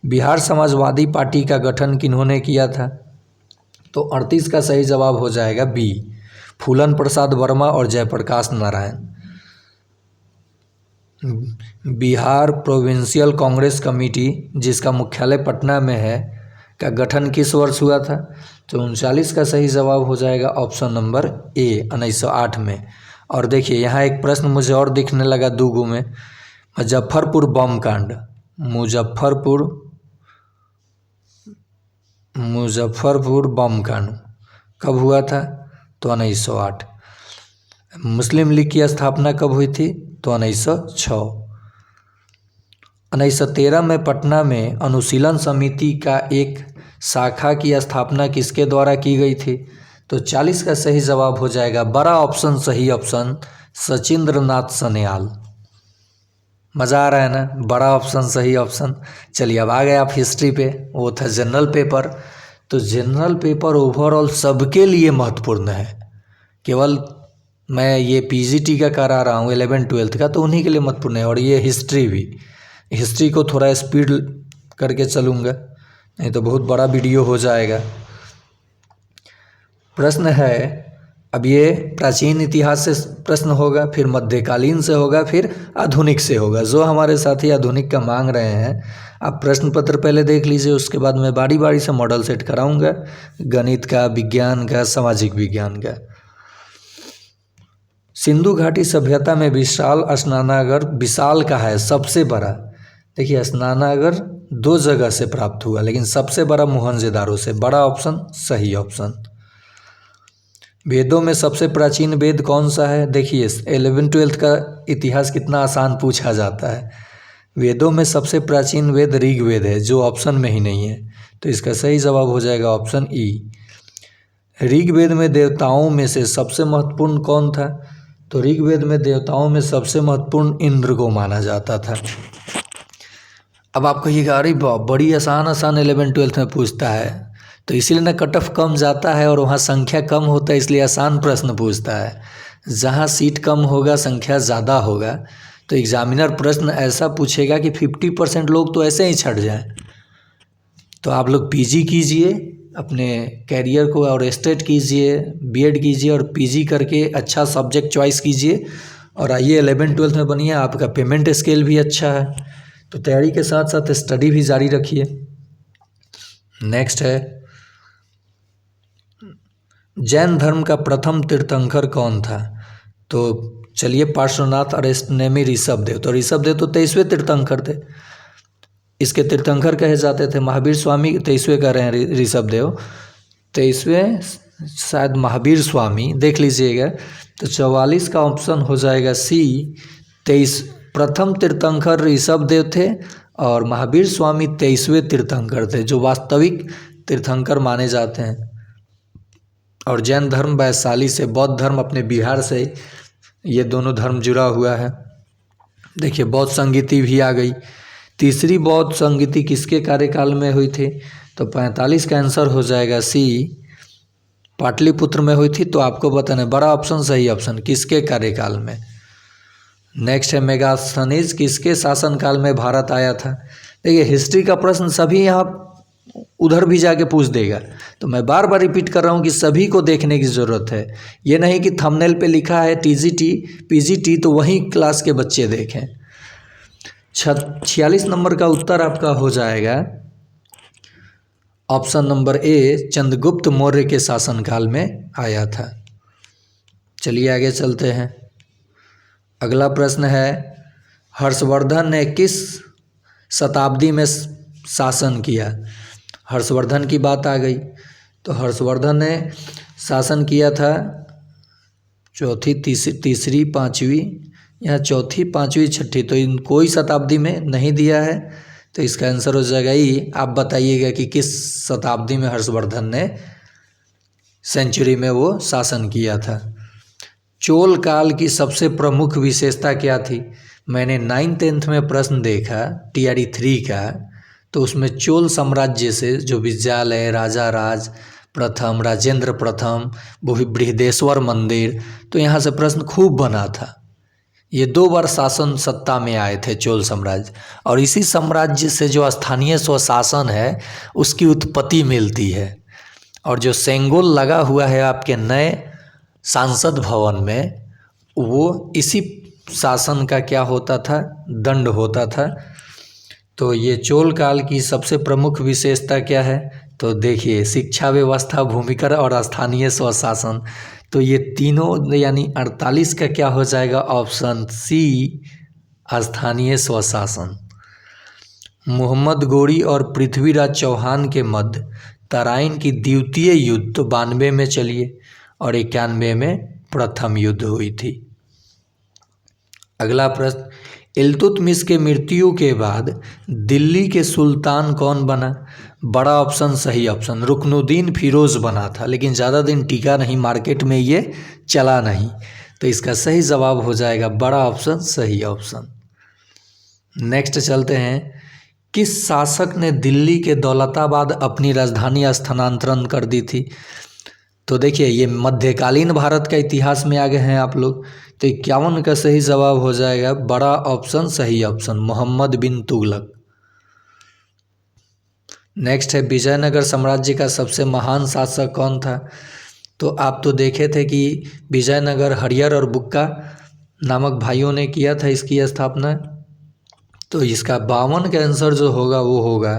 बिहार समाजवादी पार्टी का गठन किन्होंने किया था? तो 38 का सही जवाब हो जाएगा बी, फूलन प्रसाद वर्मा और जयप्रकाश नारायण। बिहार प्रोविंशियल कांग्रेस कमेटी, जिसका मुख्यालय पटना में है, का गठन किस वर्ष हुआ था? तो 39 का सही जवाब हो जाएगा ऑप्शन नंबर ए, 1908 में। और देखिए यहाँ एक प्रश्न मुझे और दिखने लगा दूगो में, मुजफ्फरपुर बम कांड। मुजफ्फरपुर बम कांड कब हुआ था? तो 1908। मुस्लिम लीग की स्थापना कब हुई थी? तो 1906। 1913 में पटना में अनुशीलन समिति का एक शाखा की स्थापना किसके द्वारा की गई थी? तो 40 का सही जवाब हो जाएगा बड़ा ऑप्शन सही ऑप्शन, सचिंद्र नाथ सन्याल। मज़ा आ रहा है ना? बड़ा ऑप्शन सही ऑप्शन। चलिए अब आ गए आप हिस्ट्री पे, वो था जनरल पेपर। तो जनरल पेपर ओवरऑल सबके लिए महत्वपूर्ण है, केवल मैं ये पीजीटी का करा रहा हूँ 11th-12th का, तो उन्हीं के लिए महत्वपूर्ण है। और ये हिस्ट्री भी, हिस्ट्री को थोड़ा स्पीड करके चलूँगा, नहीं तो बहुत बड़ा वीडियो हो जाएगा। प्रश्न है, अब ये प्राचीन इतिहास से प्रश्न होगा, फिर मध्यकालीन से होगा, फिर आधुनिक से होगा। जो हमारे साथी आधुनिक का मांग रहे हैं, आप प्रश्न पत्र पहले देख लीजिए, उसके बाद मैं बारी बारी से मॉडल सेट कराऊंगा, गणित का, विज्ञान का, सामाजिक विज्ञान का। सिंधु घाटी सभ्यता में विशाल स्नानागार, विशाल का है सबसे बड़ा। देखिए स्नानागार 2 जगह से प्राप्त हुआ, लेकिन सबसे बड़ा मोहनजोदारो से। बड़ा ऑप्शन सही ऑप्शन। वेदों में सबसे प्राचीन वेद कौन सा है? देखिए 11th-12th का इतिहास कितना आसान पूछा जाता है। वेदों में सबसे प्राचीन वेद ऋग्वेद है, जो ऑप्शन में ही नहीं है। तो इसका सही जवाब हो जाएगा ऑप्शन ई। ऋग्वेद में देवताओं में से सबसे महत्वपूर्ण कौन था? तो ऋग्वेद में देवताओं में सबसे महत्वपूर्ण इंद्र को माना जाता था। अब आप कहिएगा अरे बड़ी आसान 11th-12th में पूछता है, तो इसीलिए ना कट ऑफ कम जाता है, और वहाँ संख्या कम होता है, इसलिए आसान प्रश्न पूछता है। जहाँ सीट कम होगा, संख्या ज़्यादा होगा, तो एग्जामिनर प्रश्न ऐसा पूछेगा कि 50% लोग तो ऐसे ही छट जाएं। तो आप लोग पीजी कीजिए, अपने कैरियर को और स्ट्रेट कीजिए, बीएड कीजिए और पीजी करके अच्छा सब्जेक्ट चॉइस कीजिए, और आइए 11-12 में बनिए, आपका पेमेंट स्केल भी अच्छा है, तो तैयारी के साथ साथ स्टडी भी जारी रखिए। नेक्स्ट है, जैन धर्म का प्रथम तीर्थंकर कौन था? तो चलिए, पार्श्वनाथ, अरेस्तनेमी, ऋषभदेव। तो ऋषभदेव तो 23वें तीर्थंकर थे, इसके तीर्थंकर कहे जाते थे। महावीर स्वामी 23वें कह रहे हैं, ऋषभदेव 23वें शायद महावीर स्वामी, देख लीजिएगा। तो 44 का ऑप्शन हो जाएगा सी, 23। प्रथम तीर्थंकर ऋषभदेव थे और महावीर स्वामी 23वें तीर्थंकर थे, जो वास्तविक तीर्थंकर माने जाते हैं। और जैन धर्म वैशाली से, बौद्ध धर्म अपने बिहार से, ये दोनों धर्म जुड़ा हुआ है। देखिए, बौद्ध संगीति भी आ गई। तीसरी बौद्ध संगीति किसके कार्यकाल में हुई थी? तो 45 का आंसर हो जाएगा सी, पाटलिपुत्र में हुई थी। तो आपको बताना, बड़ा ऑप्शन सही ऑप्शन, किसके कार्यकाल में। नेक्स्ट है, मेगास्थनीज किसके शासनकाल में भारत आया था? देखिए, हिस्ट्री का प्रश्न सभी यहाँ उधर भी जाके पूछ देगा, तो मैं बार बार रिपीट कर रहा हूँ कि सभी को देखने की ज़रूरत है। ये नहीं कि थंबनेल पे लिखा है TGT PGT तो वही क्लास के बच्चे देखें। 46 नंबर का उत्तर आपका हो जाएगा ऑप्शन नंबर ए, चंद्रगुप्त मौर्य के शासनकाल में आया था। चलिए आगे चलते हैं। अगला प्रश्न है, हर्षवर्धन ने किस शताब्दी में शासन किया? हर्षवर्धन की बात आ गई, तो हर्षवर्धन ने शासन किया था चौथी, तीसरी, पाँचवीं, यहाँ चौथी, पाँचवीं, छठी, तो इन कोई शताब्दी में नहीं दिया है, तो इसका आंसर हो जाएगा ई। आप बताइएगा कि किस शताब्दी में हर्षवर्धन ने सेंचुरी में वो शासन किया था। चोल काल की सबसे प्रमुख विशेषता क्या थी? मैंने 9th-10th में प्रश्न देखा TRE 3 का, तो उसमें चोल साम्राज्य से जो विद्यालय, राजा राज प्रथम, राजेंद्र प्रथम, बृहदेश्वर मंदिर, तो यहाँ से प्रश्न खूब बना था। ये 2 बार शासन सत्ता में आए थे चोल साम्राज्य, और इसी साम्राज्य से जो स्थानीय स्वशासन है उसकी उत्पत्ति मिलती है। और जो सेंगोल लगा हुआ है आपके नए सांसद भवन में, वो इसी शासन का क्या होता था? दंड होता था। तो ये चोल काल की सबसे प्रमुख विशेषता क्या है? तो देखिए, शिक्षा व्यवस्था, भूमिकर और स्थानीय स्वशासन। तो ये तीनों यानी 48 का क्या हो जाएगा? ऑप्शन सी, स्थानीय स्वशासन। मोहम्मद गोरी और पृथ्वीराज चौहान के मध्य तराइन की द्वितीय युद्ध तो 92 में चलिए, और 91 में प्रथम युद्ध हुई थी। अगला प्रश्न, इल्तुतमिश के मृत्यु के बाद दिल्ली के सुल्तान कौन बना? बड़ा ऑप्शन सही ऑप्शन, रुकनुद्दीन फिरोज बना था, लेकिन ज़्यादा दिन टिका नहीं, मार्केट में ये चला नहीं, तो इसका सही जवाब हो जाएगा बड़ा ऑप्शन सही ऑप्शन। नेक्स्ट चलते हैं, किस शासक ने दिल्ली के दौलताबाद अपनी राजधानी स्थानांतरण कर दी थी? तो देखिए, ये मध्यकालीन भारत का इतिहास में आ गए हैं आप लोग, तो 51 का सही जवाब हो जाएगा बड़ा ऑप्शन सही ऑप्शन, मोहम्मद बिन तुगलक। नेक्स्ट है, विजयनगर साम्राज्य का सबसे महान शासक कौन था? तो आप तो देखे थे कि विजयनगर हरियर और बुक्का नामक भाइयों ने किया था इसकी स्थापना। तो इसका 52 का आंसर जो होगा वो होगा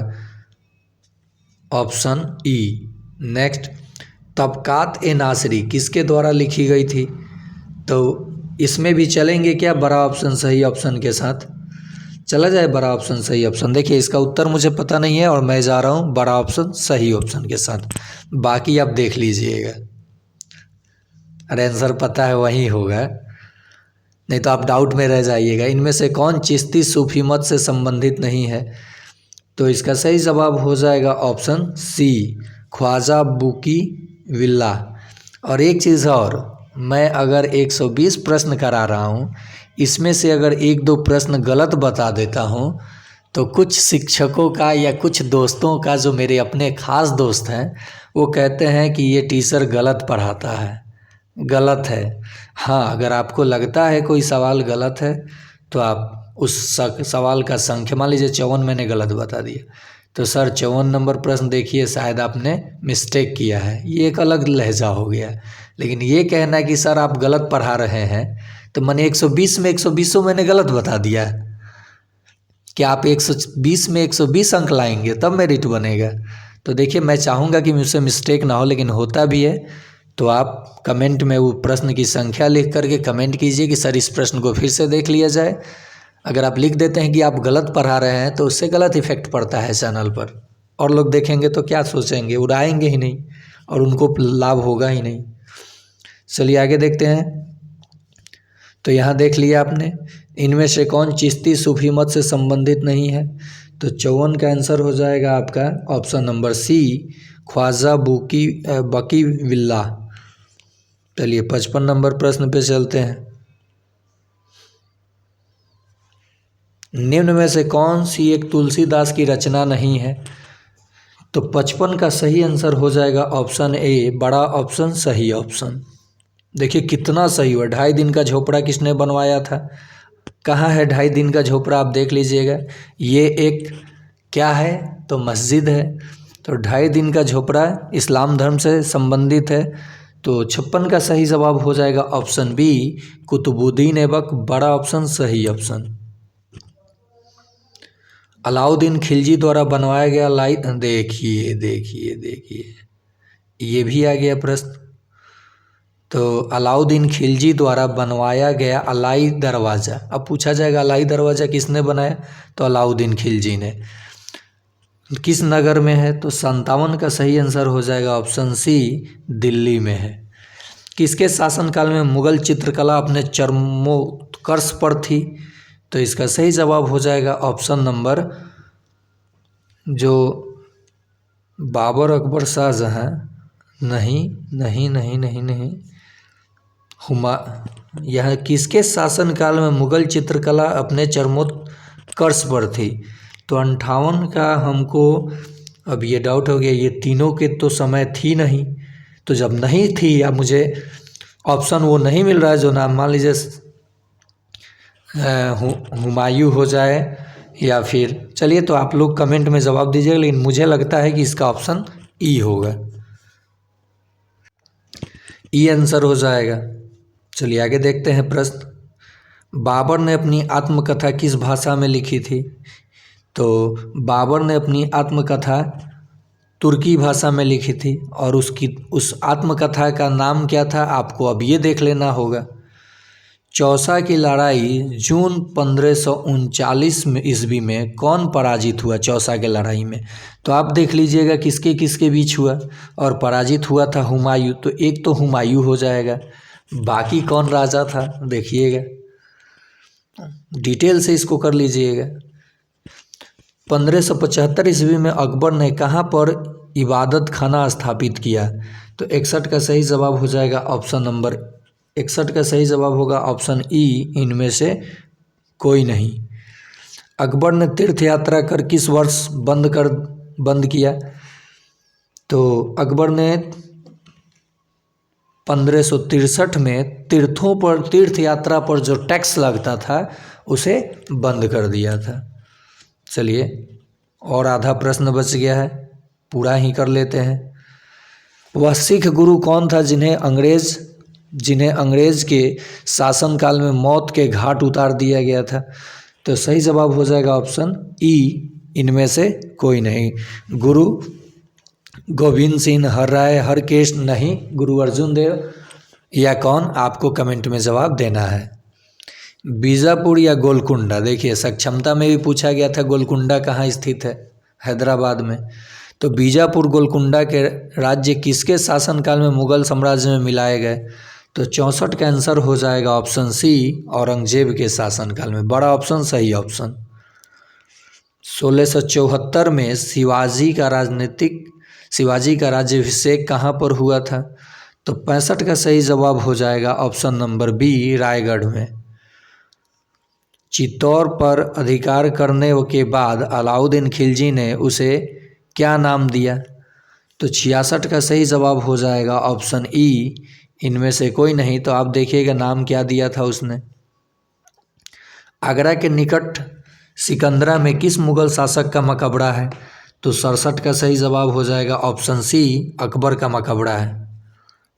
ऑप्शन ई। नेक्स्ट, तबकात ए नासरी किसके द्वारा लिखी गई थी? तो इसमें भी चलेंगे क्या बड़ा ऑप्शन सही ऑप्शन के साथ? चला जाए बड़ा ऑप्शन सही ऑप्शन। देखिए, इसका उत्तर मुझे पता नहीं है और मैं जा रहा हूँ बड़ा ऑप्शन सही ऑप्शन के साथ, बाकी आप देख लीजिएगा। अरे आंसर पता है वही होगा, नहीं तो आप डाउट में रह जाइएगा। इनमें से कौन चिश्ती सूफी मत से संबंधित नहीं है? तो इसका सही जवाब हो जाएगा ऑप्शन सी, ख्वाजा बुकी विल्ला। और एक चीज़ और, मैं अगर 120 प्रश्न करा रहा हूँ, इसमें से अगर 1-2 प्रश्न गलत बता देता हूँ, तो कुछ शिक्षकों का या कुछ दोस्तों का, जो मेरे अपने खास दोस्त हैं, वो कहते हैं कि ये टीचर गलत पढ़ाता है। गलत है। हाँ, अगर आपको लगता है कोई सवाल गलत है तो आप उस सवाल का संख्या, मान लीजिए 54 मैंने गलत बता दिया, तो सर 54 नंबर प्रश्न देखिए, शायद आपने मिस्टेक किया है, ये एक अलग लहजा हो गया। लेकिन ये कहना कि सर आप गलत पढ़ा रहे हैं, तो मैंने 120 में 120 मैंने गलत बता दिया है कि आप 120 में 120 अंक लाएंगे तब मेरिट बनेगा। तो देखिए मैं चाहूँगा कि मुझसे मिस्टेक ना हो, लेकिन होता भी है। तो आप कमेंट में वो प्रश्न की संख्या लिख करके कमेंट कीजिए कि सर इस प्रश्न को फिर से देख लिया जाए। अगर आप लिख देते हैं कि आप गलत पढ़ा रहे हैं तो उससे गलत इफेक्ट पड़ता है चैनल पर, और लोग देखेंगे तो क्या सोचेंगे, उड़ाएंगे ही नहीं और उनको लाभ होगा ही नहीं। चलिए आगे देखते हैं। तो यहाँ देख लिया आपने, इनमें से कौन चिश्ती सूफी मत से संबंधित नहीं है? तो 54 का आंसर हो जाएगा आपका ऑप्शन नंबर सी, ख्वाजा बकी विल्ला। चलिए 55 नंबर प्रश्न पे चलते हैं। निम्न में से कौन सी एक तुलसीदास की रचना नहीं है? तो 55 का सही आंसर हो जाएगा ऑप्शन ए, बड़ा ऑप्शन सही ऑप्शन। देखिए कितना सही हुआ। 2.5 दिन का झोपड़ा किसने बनवाया था? कहाँ है 2.5 दिन का झोपड़ा, आप देख लीजिएगा। ये एक क्या है? तो मस्जिद है। तो 2.5 दिन का झोपड़ा इस्लाम धर्म से संबंधित है। तो 56 का सही जवाब हो जाएगा ऑप्शन बी, कुतुबुद्दीन ऐबक, बड़ा ऑप्शन सही ऑप्शन। अलाउद्दीन खिलजी द्वारा बनवाया गया देखिए देखिए देखिए, ये भी आ गया प्रश्न। तो अलाउद्दीन खिलजी द्वारा बनवाया गया अलाई दरवाज़ा, अब पूछा जाएगा अलाई दरवाज़ा किसने बनाया? तो अलाउद्दीन खिलजी ने। किस नगर में है? तो 57 का सही आंसर हो जाएगा ऑप्शन सी, दिल्ली में है। किसके शासनकाल में मुगल चित्रकला अपने चरमोत्कर्ष पर थी? तो इसका सही जवाब हो जाएगा ऑप्शन नंबर जो बाबर, अकबर, शाहजहाँ, नहीं नहीं नहीं नहीं नहीं, यह किसके शासनकाल में मुगल चित्रकला अपने चरमोत्कर्ष पर थी? तो 58 का हमको अब ये डाउट हो गया, ये तीनों के तो समय थी नहीं। तो जब नहीं थी, या मुझे ऑप्शन वो नहीं मिल रहा है जो नाम, मान लीजिए हुमायूं हो जाए या फिर, चलिए तो आप लोग कमेंट में जवाब दीजिएगा, लेकिन मुझे लगता है कि इसका ऑप्शन ई होगा, ई आंसर हो जाएगा। चलिए आगे देखते हैं प्रश्न। बाबर ने अपनी आत्मकथा किस भाषा में लिखी थी? तो बाबर ने अपनी आत्मकथा तुर्की भाषा में लिखी थी, और उस आत्मकथा का नाम क्या था? आपको अब ये देख लेना होगा। चौसा की लड़ाई जून 1539 में ईस्वी में कौन पराजित हुआ चौसा के लड़ाई में? तो आप देख लीजिएगा किसके किसके बीच हुआ, और पराजित हुआ था हुमायूं। तो एक तो हुमायूं हो जाएगा, बाकी कौन राजा था देखिएगा, डिटेल से इसको कर लीजिएगा। 1575 ईस्वी में अकबर ने कहाँ पर इबादत खाना स्थापित किया? तो 61 का सही जवाब हो जाएगा ऑप्शन नंबर 61 का सही जवाब होगा ऑप्शन ई, इनमें से कोई नहीं। अकबर ने तीर्थ यात्रा कर किस वर्ष बंद किया? तो अकबर ने 1563 में तीर्थ यात्रा पर जो टैक्स लगता था उसे बंद कर दिया था। चलिए और आधा प्रश्न बच गया है, पूरा ही कर लेते हैं। वह सिख गुरु कौन था जिन्हें अंग्रेज के शासनकाल में मौत के घाट उतार दिया गया था? तो सही जवाब हो जाएगा ऑप्शन ई, इनमें से कोई नहीं। गुरु गोविंद सिंह, हर राय, हरकेश, नहीं, गुरु अर्जुन देव, या कौन? आपको कमेंट में जवाब देना है। बीजापुर या गोलकुंडा? देखिए सक्षमता में भी पूछा गया था गोलकुंडा कहाँ स्थित है, हैदराबाद में। तो बीजापुर गोलकुंडा के राज्य किसके शासनकाल में मुगल साम्राज्य में मिलाए गए? तो 64 का आंसर हो जाएगा ऑप्शन सी, औरंगजेब के शासनकाल में, बड़ा ऑप्शन सही ऑप्शन। 1674 में शिवाजी का राज्याभिषेक कहाँ पर हुआ था? तो 65 का सही जवाब हो जाएगा ऑप्शन नंबर बी, रायगढ़ में। चित्तौड़ पर अधिकार करने के बाद अलाउद्दीन खिलजी ने उसे क्या नाम दिया? तो 66 का सही जवाब हो जाएगा ऑप्शन ई, इनमें से कोई नहीं। तो आप देखिएगा नाम क्या दिया था उसने। आगरा के निकट सिकंदरा में किस मुगल शासक का मकबरा है? तो 67 का सही जवाब हो जाएगा ऑप्शन सी, अकबर का मकबरा है,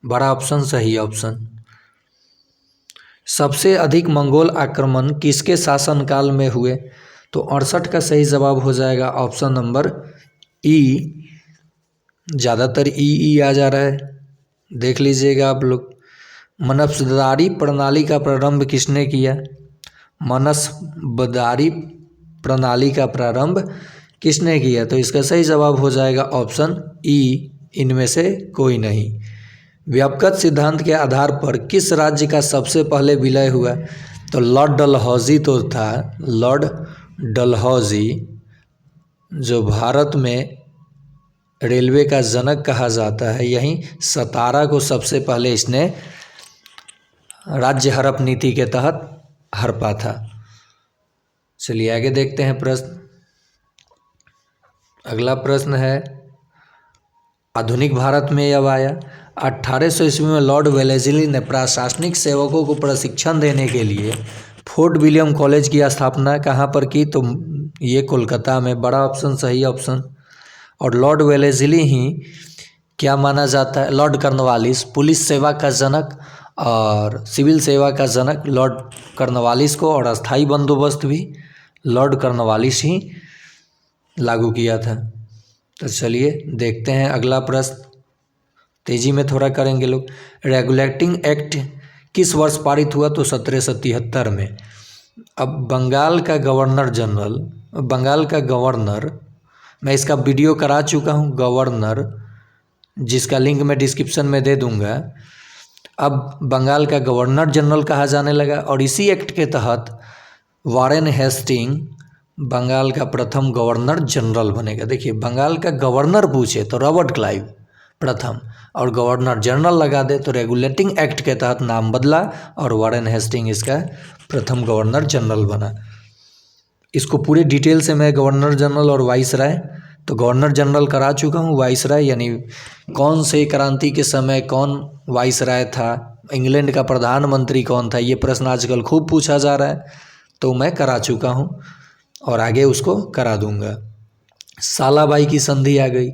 बड़ा ऑप्शन सही ऑप्शन। सबसे अधिक मंगोल आक्रमण किसके शासनकाल में हुए? तो 68 का सही जवाब हो जाएगा ऑप्शन नंबर ई। ज़्यादातर ई आ जा रहा है, देख लीजिएगा आप लोग। मनसबदारी प्रणाली का प्रारंभ किसने किया? मनसबदारी प्रणाली का प्रारंभ किसने किया? तो इसका सही जवाब हो जाएगा ऑप्शन ई, इनमें से कोई नहीं। व्यापक सिद्धांत के आधार पर किस राज्य का सबसे पहले विलय हुआ? तो लॉर्ड डलहौजी तो था। लॉर्ड डलहौजी जो भारत में रेलवे का जनक कहा जाता है, यहीं सतारा को सबसे पहले इसने राज्य हड़प नीति के तहत हड़पा था। चलिए आगे देखते हैं प्रश्न। अगला प्रश्न है, आधुनिक भारत में अब आया। 1800 ईस्वी में लॉर्ड वेलेस्ली ने प्रशासनिक सेवकों को प्रशिक्षण देने के लिए फोर्ट विलियम कॉलेज की स्थापना कहाँ पर की? तो ये कोलकाता में। बड़ा ऑप्शन सही ऑप्शन। और लॉर्ड वेलेस्ली ही क्या माना जाता है? लॉर्ड कॉर्नवालिस, पुलिस सेवा का जनक और सिविल सेवा का जनक लॉर्ड कॉर्नवालिस को, और अस्थाई बंदोबस्त भी लॉर्ड कॉर्नवालिस ही लागू किया था। तो चलिए देखते हैं अगला प्रश्न, तेजी में थोड़ा करेंगे लोग। रेगुलेटिंग एक्ट किस वर्ष पारित हुआ? तो 1773 में। अब बंगाल का गवर्नर, मैं इसका वीडियो करा चुका हूँ, गवर्नर, जिसका लिंक मैं डिस्क्रिप्शन में दे दूँगा। अब बंगाल का गवर्नर जनरल कहा जाने लगा, और इसी एक्ट के तहत वारेन हेस्टिंग बंगाल का प्रथम गवर्नर जनरल बनेगा। देखिए, बंगाल का गवर्नर पूछे तो रॉबर्ट क्लाइव प्रथम, और गवर्नर जनरल लगा दे तो रेगुलेटिंग एक्ट के तहत नाम बदला और वारेन हेस्टिंग इसका प्रथम गवर्नर जनरल बना। इसको पूरे डिटेल से मैं गवर्नर जनरल और वाइसराय, तो गवर्नर जनरल करा चुका हूँ। वाइसराय यानी कौन से क्रांति के समय कौन वाइसराय था, इंग्लैंड का प्रधानमंत्री कौन था, ये प्रश्न आजकल खूब पूछा जा रहा है, तो मैं करा चुका हूँ और आगे उसको करा दूंगा। सालाबाई की संधि आ गई।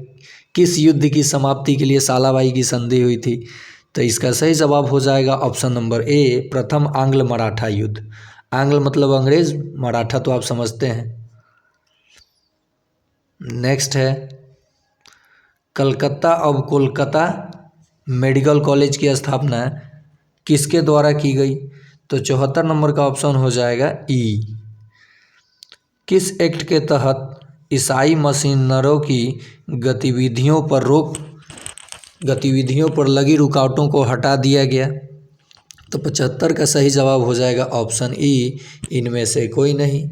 किस युद्ध की समाप्ति के लिए सालाबाई की संधि हुई थी? तो इसका सही जवाब हो जाएगा ऑप्शन नंबर ए, प्रथम आंग्ल मराठा युद्ध। आंग्ल मतलब अंग्रेज, मराठा तो आप समझते हैं। नेक्स्ट है, कलकत्ता अब कोलकाता मेडिकल कॉलेज की स्थापना किसके द्वारा की गई? तो 74 नंबर का ऑप्शन हो जाएगा ई। किस एक्ट के तहत ईसाई मशीनरों की गतिविधियों पर लगी रुकावटों को हटा दिया गया? तो 75 का सही जवाब हो जाएगा ऑप्शन ई, इनमें से कोई नहीं।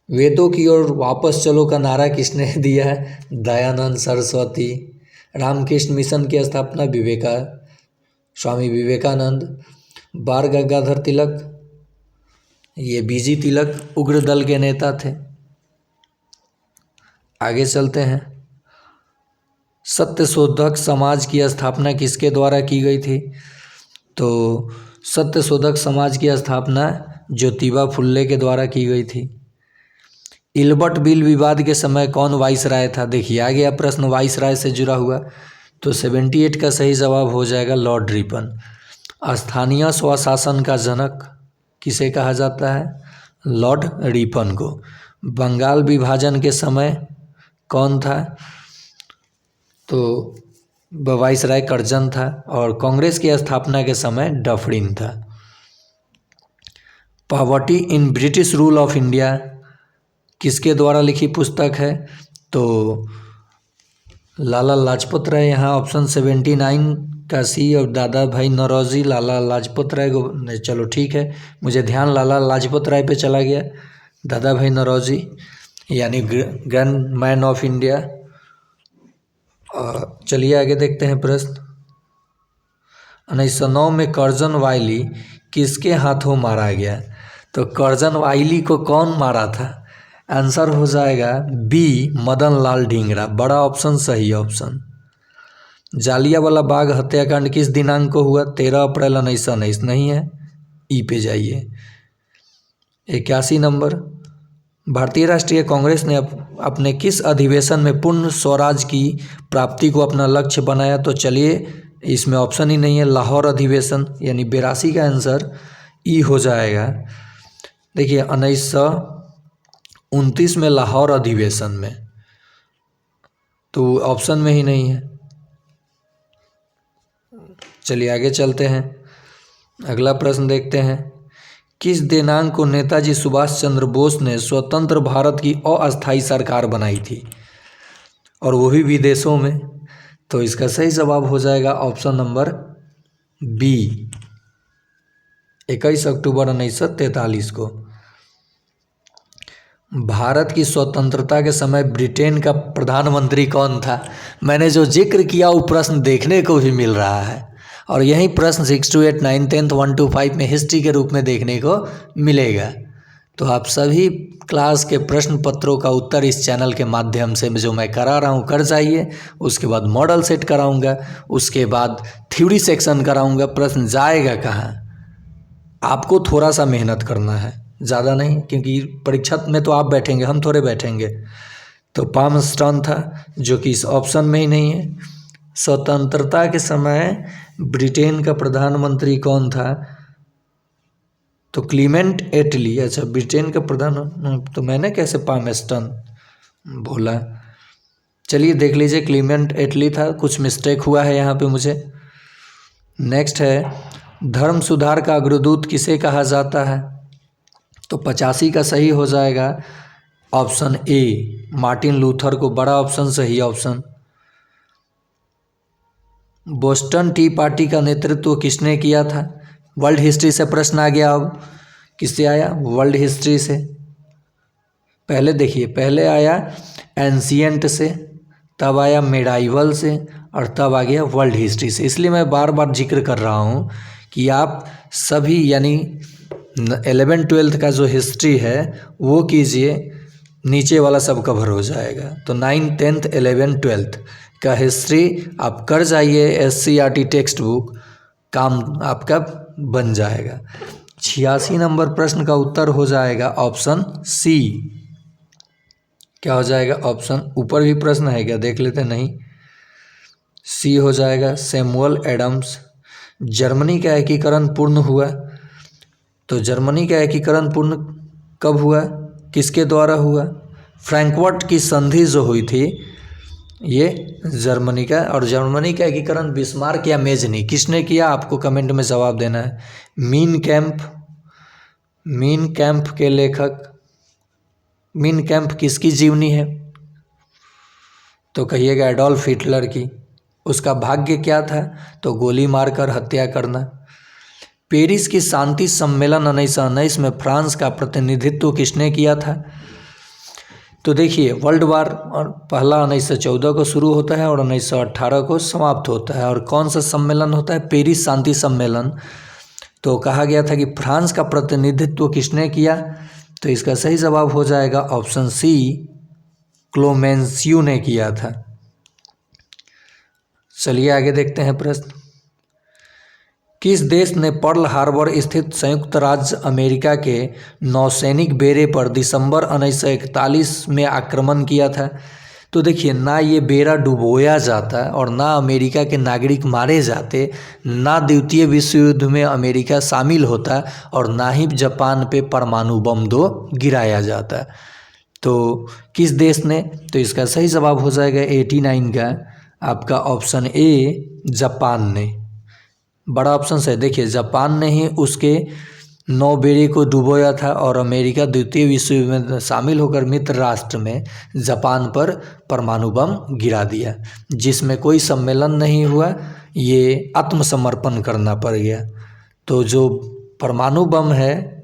वेदों की ओर वापस चलो का नारा किसने दिया है? दयानंद सरस्वती। रामकृष्ण मिशन की स्थापना स्वामी विवेकानंद। बाल गंगाधर तिलक, ये बीजी तिलक उग्र दल के नेता थे। आगे चलते हैं, सत्यशोधक समाज की स्थापना किसके द्वारा की गई थी? तो सत्यशोधक समाज की स्थापना ज्योतिबा फुल्ले के द्वारा की गई थी। इल्बर्ट बिल विवाद के समय कौन वाइसराय था? देखिए आ गया प्रश्न वाइसराय से जुड़ा हुआ, तो 78 का सही जवाब हो जाएगा लॉर्ड रिपन। स्थानीय स्वशासन का जनक किसे कहा जाता है? लॉर्ड रिपन को। बंगाल विभाजन के समय कौन था? तो वाइसराय कर्जन था, और कांग्रेस की स्थापना के समय डफरिन था। Poverty in British rule of India किसके द्वारा लिखी पुस्तक है? तो लाला लाजपत राय, यहाँ ऑप्शन 79 का सी, और दादा भाई नौरोजी लाला लाजपत राय को, चलो ठीक है, मुझे ध्यान लाला लाजपत राय पे चला गया। दादा भाई नौरोजी यानी ग्रैंड मैन ऑफ इंडिया। चलिए आगे देखते हैं प्रश्न। 1909 में कर्जन वाइली किसके हाथों मारा गया? तो कर्जन वाइली को कौन मारा था? आंसर हो जाएगा बी, मदन लाल ढींगरा। बड़ा ऑप्शन सही ऑप्शन। जालियांवाला बाग हत्याकांड किस दिनांक को हुआ? 13 अप्रैल 1919 नहीं है, ई पे जाइए। 81 नंबर, भारतीय राष्ट्रीय कांग्रेस ने अपने किस अधिवेशन में पूर्ण स्वराज की प्राप्ति को अपना लक्ष्य बनाया? तो चलिए इसमें ऑप्शन ही नहीं है। लाहौर अधिवेशन यानी 82 का आंसर ई हो जाएगा। देखिए 1929 में लाहौर अधिवेशन में, तो ऑप्शन में ही नहीं है। चलिए आगे चलते हैं, अगला प्रश्न देखते हैं। किस दिनांक को नेताजी सुभाष चंद्र बोस ने स्वतंत्र भारत की अस्थायी सरकार बनाई थी, और वो भी विदेशों में? तो इसका सही जवाब हो जाएगा ऑप्शन नंबर बी, 21 अक्टूबर 1943 को। भारत की स्वतंत्रता के समय ब्रिटेन का प्रधानमंत्री कौन था? मैंने जो जिक्र किया वो प्रश्न देखने को भी मिल रहा है, और यही प्रश्न 6 to 8, 9, 10, 1 to 5 में हिस्ट्री के रूप में देखने को मिलेगा। तो आप सभी क्लास के प्रश्न पत्रों का उत्तर इस चैनल के माध्यम से जो मैं करा रहा हूँ कर जाइए। उसके बाद मॉडल सेट कराऊंगा, उसके बाद थ्योरी सेक्शन कराऊंगा। प्रश्न जाएगा कहाँ? आपको थोड़ा सा मेहनत करना है, ज़्यादा नहीं, क्योंकि परीक्षा में तो आप बैठेंगे, हम थोड़े बैठेंगे। तो पाम स्टोन था, जो कि इस ऑप्शन में ही नहीं है। स्वतंत्रता के समय ब्रिटेन का प्रधानमंत्री कौन था? तो क्लीमेंट एटली। अच्छा, ब्रिटेन का प्रधान, तो मैंने कैसे पामेस्टन बोला? चलिए देख लीजिए, क्लीमेंट एटली था, कुछ मिस्टेक हुआ है यहाँ पे मुझे। नेक्स्ट है, धर्म सुधार का अग्रदूत किसे कहा जाता है? तो 85 का सही हो जाएगा ऑप्शन ए, मार्टिन लूथर को। बड़ा ऑप्शन सही ऑप्शन। बोस्टन टी पार्टी का नेतृत्व किसने किया था? वर्ल्ड हिस्ट्री से प्रश्न आ गया। अब किससे आया? वर्ल्ड हिस्ट्री से। पहले देखिए, पहले आया एंशिएंट से, तब आया मेडाइवल से, और तब आ गया वर्ल्ड हिस्ट्री से। इसलिए मैं बार बार जिक्र कर रहा हूँ कि आप सभी यानी 11th 12th का जो हिस्ट्री है वो कीजिए, नीचे वाला सब कवर हो जाएगा। तो 9th 10th 11th 12th का हिस्ट्री आप कर जाइए, SCERT टेक्स्ट बुक, काम आपका बन जाएगा। 86 नंबर प्रश्न का उत्तर हो जाएगा ऑप्शन सी। क्या हो जाएगा ऑप्शन? ऊपर भी प्रश्न है क्या, देख लेते? नहीं, सी हो जाएगा। Samuel Adams. जर्मनी का एकीकरण पूर्ण हुआ? तो जर्मनी का एकीकरण पूर्ण कब हुआ, किसके द्वारा हुआ? फ्रैंकफर्ट की संधि जो हुई थी ये जर्मनी का, और जर्मनी का एकीकरण बिस्मार्क या मेजनी किसने किया? आपको कमेंट में जवाब देना है। मीन कैंप के लेखक, मीन कैंप किसकी जीवनी है? तो कहिएगा एडोल्फ हिटलर की। उसका भाग्य क्या था? तो गोली मारकर हत्या करना। पेरिस की शांति सम्मेलन 1919 में फ्रांस का प्रतिनिधित्व किसने किया था? तो देखिए, वर्ल्ड वार और पहला 1914 को शुरू होता है और 1918 को समाप्त होता है। और कौन सा सम्मेलन होता है? पेरिस शांति सम्मेलन। तो कहा गया था कि फ्रांस का प्रतिनिधित्व किसने किया? तो इसका सही जवाब हो जाएगा ऑप्शन सी, क्लोमेंसियो ने किया था। चलिए आगे देखते हैं प्रश्न। किस देश ने पर्ल हार्बर स्थित संयुक्त राज्य अमेरिका के नौसैनिक बेड़े पर दिसंबर 1941 में आक्रमण किया था? तो देखिए, ना ये बेड़ा डुबोया जाता और ना अमेरिका के नागरिक मारे जाते, ना द्वितीय विश्व युद्ध में अमेरिका शामिल होता, और ना ही जापान पे परमाणु बम दो गिराया जाता। तो किस देश ने? तो इसका सही जवाब हो जाएगा 89 का आपका ऑप्शन ए, जापान ने। बड़ा ऑप्शन है। देखिए, जापान ने ही उसके नौबेड़े को डुबोया था, और अमेरिका द्वितीय विश्व युद्ध में शामिल होकर मित्र राष्ट्र में जापान पर परमाणु बम गिरा दिया, जिसमें कोई सम्मेलन नहीं हुआ, ये आत्मसमर्पण करना पड़ गया। तो जो परमाणु बम है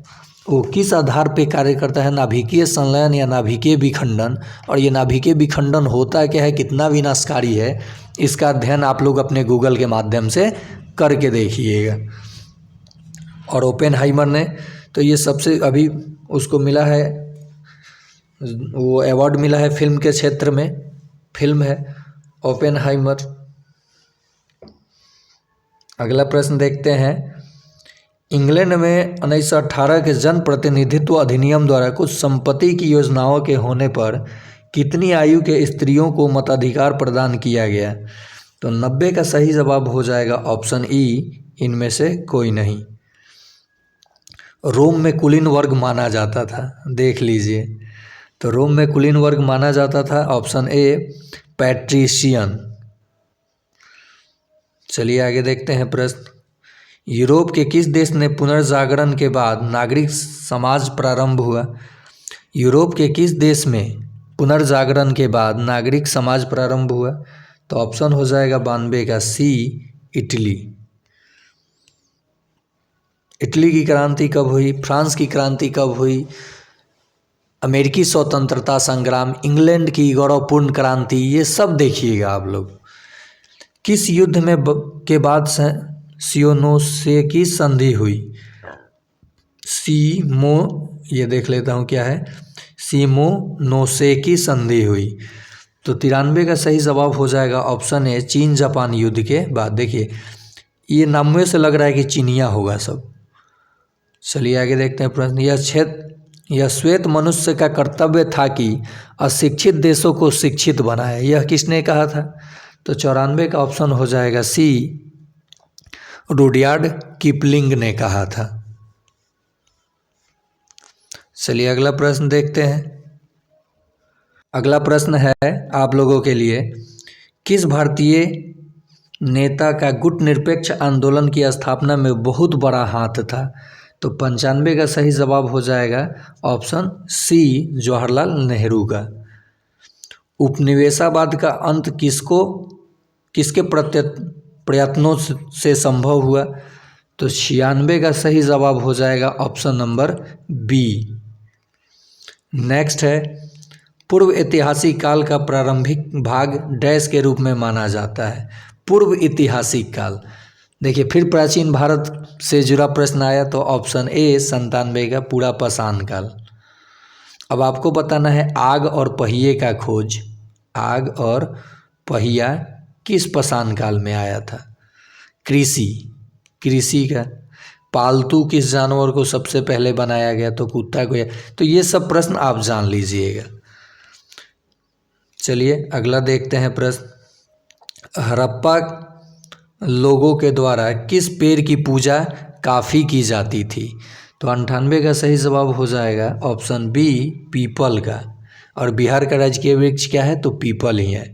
वो किस आधार पे कार्य करता है? नाभिकीय संलयन या नाभिकीय विखंडन। और ये नाभिकीय विखंडन होता क्या है, कितना विनाशकारी है, इसका अध्ययन आप लोग अपने गूगल के माध्यम से करके देखिएगा। और ओपेनहाइमर ने, तो ये सबसे अभी उसको मिला है, वो अवार्ड मिला है फिल्म के क्षेत्र में, फिल्म है ओपेनहाइमर। अगला प्रश्न देखते हैं। इंग्लैंड में 1918 के जन प्रतिनिधित्व अधिनियम द्वारा कुछ संपत्ति की योजनाओं के होने पर कितनी आयु के स्त्रियों को मताधिकार प्रदान किया गया? तो 90 का सही जवाब हो जाएगा ऑप्शन ई, इनमें से कोई नहीं। रोम में कुलीन वर्ग माना जाता था, देख लीजिए। तो रोम में कुलीन वर्ग माना जाता था, ऑप्शन ए पैट्रिशियन। चलिए आगे देखते हैं प्रश्न। यूरोप के किस देश ने पुनर्जागरण के बाद नागरिक समाज प्रारंभ हुआ? यूरोप के किस देश में पुनर्जागरण के बाद नागरिक समाज प्रारंभ हुआ? तो ऑप्शन हो जाएगा 92 का सी, इटली। इटली की क्रांति कब हुई? फ्रांस की क्रांति कब हुई? अमेरिकी स्वतंत्रता संग्राम, इंग्लैंड की गौरवपूर्ण क्रांति, ये सब देखिएगा आप लोग। किस युद्ध में के बाद सियोनोसेकी संधि हुई? ये देख लेता हूँ क्या है, सिमोनोसेकी संधि हुई। तो 93 का सही जवाब हो जाएगा ऑप्शन ए, चीन जापान युद्ध के बाद। देखिए ये नामों से लग रहा है कि चीनिया होगा सब। चलिए आगे देखते हैं प्रश्न। यह श्वेत मनुष्य का कर्तव्य था कि अशिक्षित देशों को शिक्षित बनाए, यह किसने कहा था? तो 94 का ऑप्शन हो जाएगा सी, रुडयार्ड किपलिंग ने कहा था। चलिए अगला प्रश्न देखते हैं। अगला प्रश्न है आप लोगों के लिए, किस भारतीय नेता का गुट निरपेक्ष आंदोलन की स्थापना में बहुत बड़ा हाथ था? तो 95 का सही जवाब हो जाएगा ऑप्शन सी, जवाहरलाल नेहरू का। उपनिवेशवाद का अंत किसके प्रयत्नों से संभव हुआ? तो 96 का सही जवाब हो जाएगा ऑप्शन नंबर बी। नेक्स्ट है, पूर्व ऐतिहासिक काल का प्रारंभिक भाग डैश के रूप में माना जाता है? पूर्व ऐतिहासिक काल, देखिए फिर प्राचीन भारत से जुड़ा प्रश्न आया, तो ऑप्शन ए 97 का पूरा पाषाण काल। अब आपको बताना है आग और पहिए का खोज, आग और पहिया किस पाषाण काल में आया था? कृषि का। पालतू किस जानवर को सबसे पहले बनाया गया? तो कुत्ता को। तो ये सब प्रश्न आप जान लीजिएगा। चलिए अगला देखते हैं प्रश्न। हड़प्पा लोगों के द्वारा किस पेड़ की पूजा काफ़ी की जाती थी? तो 98 का सही जवाब हो जाएगा ऑप्शन बी, पीपल का। और बिहार का राजकीय वृक्ष क्या है? तो पीपल ही है।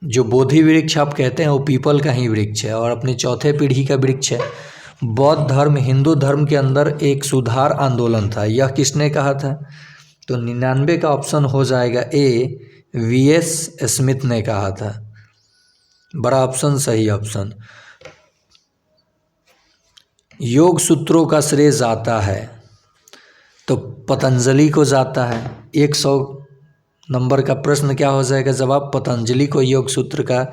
जो बोधि वृक्ष आप कहते हैं वो पीपल का ही वृक्ष है और अपनी चौथे पीढ़ी का वृक्ष है। बौद्ध धर्म हिंदू धर्म के अंदर एक सुधार आंदोलन था, यह किसने कहा था? तो 99 का ऑप्शन हो जाएगा ए, वीएस स्मिथ ने कहा था। बड़ा ऑप्शन सही ऑप्शन। योग सूत्रों का श्रेय जाता है? तो पतंजलि को जाता है। 100 नंबर का प्रश्न क्या हो जाएगा जवाब? पतंजलि को योग सूत्र का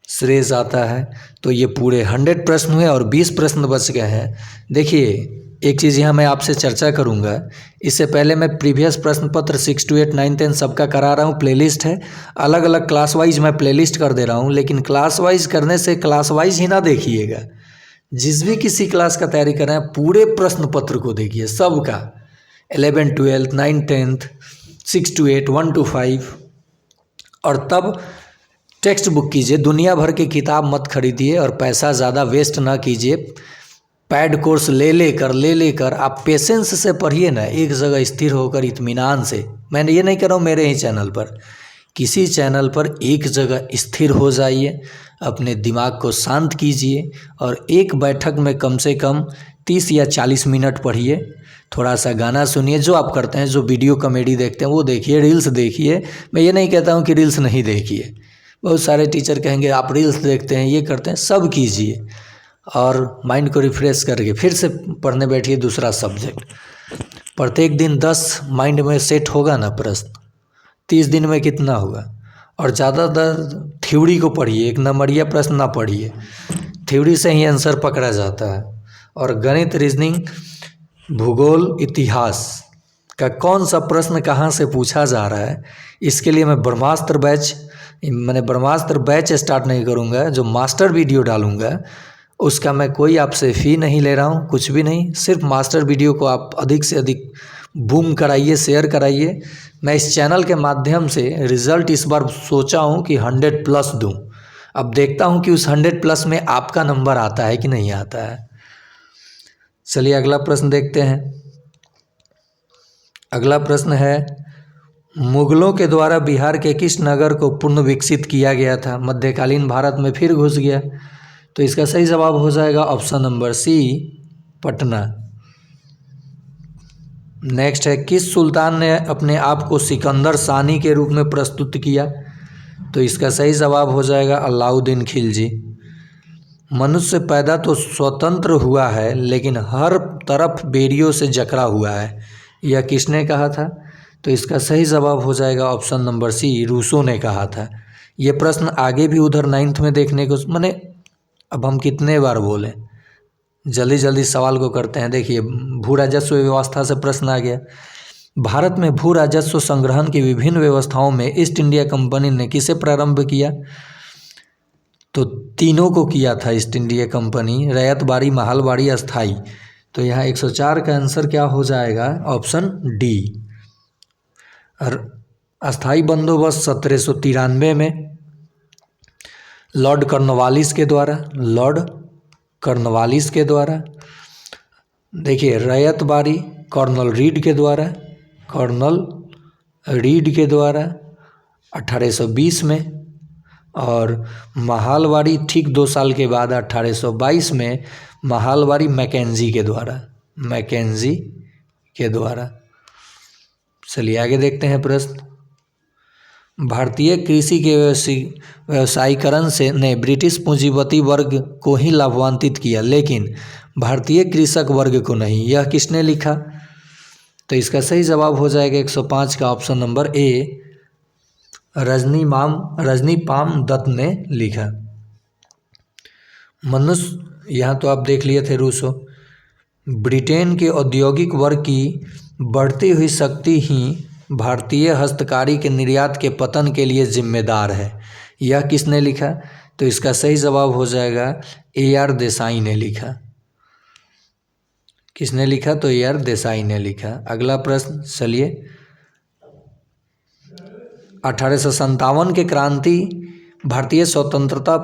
श्रेय जाता है। तो ये पूरे 100 प्रश्न हुए और 20 प्रश्न बच गए हैं। देखिए एक चीज़ यहाँ मैं आपसे चर्चा करूँगा, इससे पहले मैं प्रीवियस प्रश्न पत्र 6 to 8 9 10 सबका करा रहा हूँ, प्लेलिस्ट है। अलग अलग क्लास वाइज मैं प्लेलिस्ट कर दे रहा हूँ, लेकिन क्लास वाइज करने से क्लास वाइज ही ना देखिएगा। जिस भी किसी क्लास का तैयारी कर रहे हैं पूरे प्रश्न पत्र को देखिए, सबका 11 12 9 10 6 to 8 1 to 5, और तब टेक्स्ट बुक कीजिए। दुनिया भर की किताब मत खरीदिए और पैसा ज़्यादा वेस्ट ना कीजिए। पैड कोर्स ले लेकर आप पेशेंस से पढ़िए ना, एक जगह स्थिर होकर इत्मीनान से। मैंने ये नहीं कर रहा हूँ मेरे ही चैनल पर, किसी चैनल पर एक जगह स्थिर हो जाइए, अपने दिमाग को शांत कीजिए और एक बैठक में कम से कम 30 या 40 मिनट पढ़िए। थोड़ा सा गाना सुनिए, जो आप करते हैं, जो वीडियो कॉमेडी देखते हैं वो देखिए, रील्स देखिए। मैं ये नहीं कहता हूँ कि रील्स नहीं देखिए, बहुत सारे टीचर कहेंगे आप रील्स देखते हैं, ये करते हैं, सब कीजिए और माइंड को रिफ्रेश करके फिर से पढ़ने बैठिए दूसरा सब्जेक्ट। प्रत्येक दिन 10 माइंड में सेट होगा ना प्रश्न, 30 दिन में कितना होगा? और ज़्यादातर थ्योरी को पढ़िए, एक नंबरिया प्रश्न ना पढ़िए, थ्योरी से ही आंसर पकड़ा जाता है। और गणित, रीजनिंग, भूगोल, इतिहास का कौन सा प्रश्न कहाँ से पूछा जा रहा है, इसके लिए मैं ब्रह्मास्त्र बैच स्टार्ट नहीं करूँगा। जो मास्टर वीडियो डालूँगा उसका मैं कोई आपसे फ़ी नहीं ले रहा हूँ, कुछ भी नहीं, सिर्फ मास्टर वीडियो को आप अधिक से अधिक बूम कराइए, शेयर कराइए। मैं इस चैनल के माध्यम से रिज़ल्ट इस बार सोचा हूँ कि 100+ दूँ। अब देखता हूँ कि उस 100+ में आपका नंबर आता है कि नहीं आता है। चलिए अगला प्रश्न देखते हैं। अगला प्रश्न है, मुगलों के द्वारा बिहार के किस नगर को पुनः विकसित किया गया था? मध्यकालीन भारत में फिर घुस गया। तो इसका सही जवाब हो जाएगा option number C, Patna. Next है, किस सुल्तान ने अपने आप को सिकंदर सानी के रूप में प्रस्तुत किया? तो इसका सही जवाब हो जाएगा अलाउद्दीन खिलजी। मनुष्य पैदा तो स्वतंत्र हुआ है लेकिन हर तरफ बेड़ियों से जकड़ा हुआ है, यह किसने कहा था? तो इसका सही जवाब हो जाएगा ऑप्शन नंबर सी, रूसो ने कहा था। ये प्रश्न आगे भी उधर 9th में देखने को, माने अब हम कितने बार बोलें, जल्दी जल्दी सवाल को करते हैं। देखिए, भू राजस्व व्यवस्था से प्रश्न आ गया। भारत में भू राजस्व संग्रहण की विभिन्न व्यवस्थाओं में ईस्ट इंडिया कंपनी ने किसे प्रारंभ किया? तो तीनों को किया था ईस्ट इंडिया कंपनी, रैयतबाड़ी, महलबाड़ी, अस्थाई। तो यहाँ 104 का आंसर क्या हो जाएगा? Option D. अस्थाई बंदोबस्त 1793 में लॉर्ड कॉर्नवालिस के द्वारा, देखिए रैयतबाड़ी कर्नल रीड के द्वारा 1820 में, और महालवाड़ी ठीक 2 साल के बाद 1822 में महालवाड़ी मैकेंजी के द्वारा। चलिए आगे देखते हैं प्रश्न। भारतीय कृषि के व्यवसायीकरण से ने ब्रिटिश पूंजीपति वर्ग को ही लाभान्वित किया लेकिन भारतीय कृषक वर्ग को नहीं, यह किसने लिखा? तो इसका सही जवाब हो जाएगा 105 का option number A, Rajani Palme Dutt ने लिखा। मनुष्य, यहाँ तो आप देख लिए थे रूसो। ब्रिटेन के औद्योगिक वर्ग की बढ़ती हुई शक्ति ही भारतीय हस्तकारी के निर्यात के पतन के लिए जिम्मेदार है, यह किसने लिखा? तो इसका सही जवाब हो जाएगा AR देसाई ने लिखा। किसने लिखा? तो AR देसाई ने लिखा। अगला प्रश्न, चलिए 1857 के क्रांति भारतीय स्वतंत्रता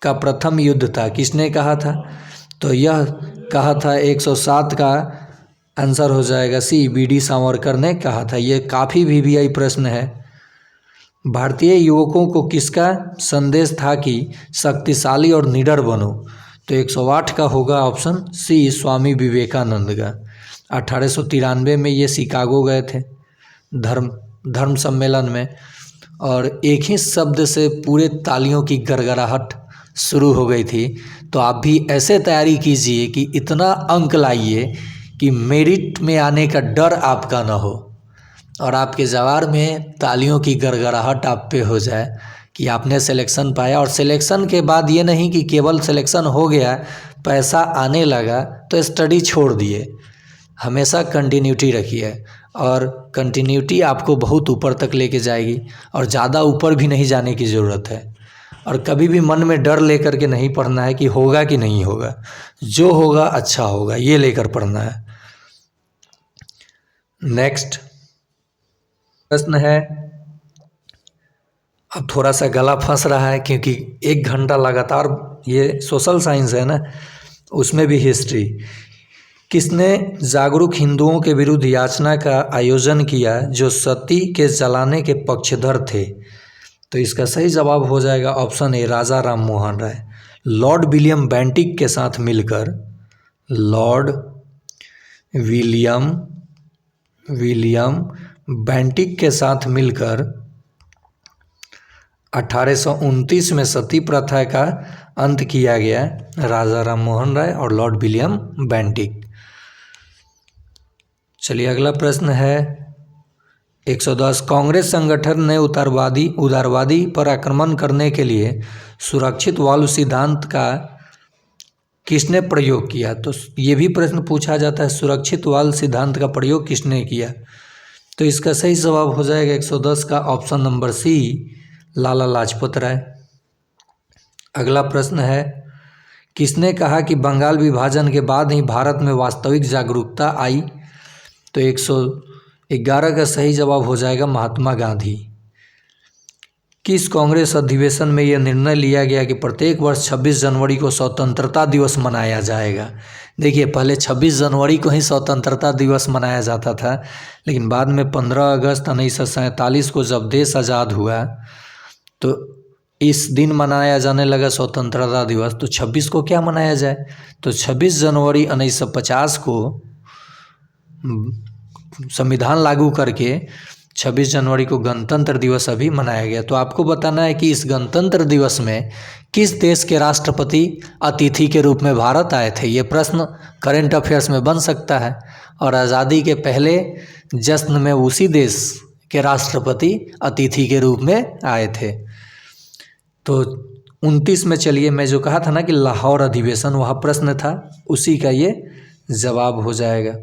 का प्रथम युद्ध था, किसने कहा था? तो यह कहा था 107 का आंसर हो जाएगा सी, BD सावरकर ने कहा था। ये काफ़ी VVI प्रश्न है। भारतीय युवकों को किसका संदेश था कि शक्तिशाली और निडर बनो? तो 108 का होगा ऑप्शन सी, स्वामी विवेकानंद का। 1893 में ये शिकागो गए थे धर्म सम्मेलन में, और एक ही शब्द से पूरे तालियों की गड़गड़ाहट शुरू हो गई थी। तो आप भी ऐसे तैयारी कीजिए कि इतना अंक लाइए कि मेरिट में आने का डर आपका ना हो और आपके जवार में तालियों की गड़गड़ाहट आप पे हो जाए कि आपने सिलेक्शन पाया। और सिलेक्शन के बाद ये नहीं कि केवल सिलेक्शन हो गया, पैसा आने लगा तो स्टडी छोड़ दिए। हमेशा कंटिन्यूटी रखिए और कंटिन्यूटी आपको बहुत ऊपर तक लेके जाएगी, और ज़्यादा ऊपर भी नहीं जाने की ज़रूरत है। और कभी भी मन में डर लेकर के नहीं पढ़ना है कि होगा कि नहीं होगा, जो होगा अच्छा होगा, ये लेकर पढ़ना है। नेक्स्ट प्रश्न है, अब थोड़ा सा गला फंस रहा है क्योंकि 1 घंटा लगातार, ये सोशल साइंस है ना, उसमें भी हिस्ट्री। किसने जागरूक हिंदुओं के विरुद्ध याचना का आयोजन किया जो सती के जलाने के पक्षधर थे? तो इसका सही जवाब हो जाएगा option A, Raja Ram Mohan Roy. Lord William Bentinck के साथ मिलकर, लॉर्ड विलियम बेंटिक के साथ मिलकर 1829 में सती प्रथा का अंत किया गया, राजा राम मोहन राय और लॉर्ड विलियम बेंटिक। चलिए अगला प्रश्न है 110। कांग्रेस संगठन ने उदारवादी पर आक्रमण करने के लिए सुरक्षित वाल्व सिद्धांत का किसने प्रयोग किया? तो ये भी प्रश्न पूछा जाता है, सुरक्षित वाल्व सिद्धांत का प्रयोग किसने किया? तो इसका सही जवाब हो जाएगा 110 का ऑप्शन नंबर सी, लाला लाजपत राय। अगला प्रश्न है, किसने कहा कि बंगाल विभाजन के बाद ही भारत में वास्तविक जागरूकता आई? तो 111 का सही जवाब हो जाएगा महात्मा गांधी। किस कांग्रेस अधिवेशन में यह निर्णय लिया गया कि प्रत्येक वर्ष 26 जनवरी को स्वतंत्रता दिवस मनाया जाएगा। देखिए, पहले 26 जनवरी को ही स्वतंत्रता दिवस मनाया जाता था, लेकिन बाद में 15 अगस्त 1947 को जब देश आज़ाद हुआ तो इस दिन मनाया जाने लगा स्वतंत्रता दिवस। तो 26 को क्या मनाया जाए, तो 26 जनवरी 1950 को संविधान लागू करके 26 जनवरी को गणतंत्र दिवस अभी मनाया गया। तो आपको बताना है कि इस गणतंत्र दिवस में किस देश के राष्ट्रपति अतिथि के रूप में भारत आए थे। ये प्रश्न करंट अफेयर्स में बन सकता है। और आज़ादी के पहले जश्न में उसी देश के राष्ट्रपति अतिथि के रूप में आए थे। तो 29 में, चलिए मैं जो कहा था ना कि लाहौर अधिवेशन, वह प्रश्न था, उसी का ये जवाब हो जाएगा।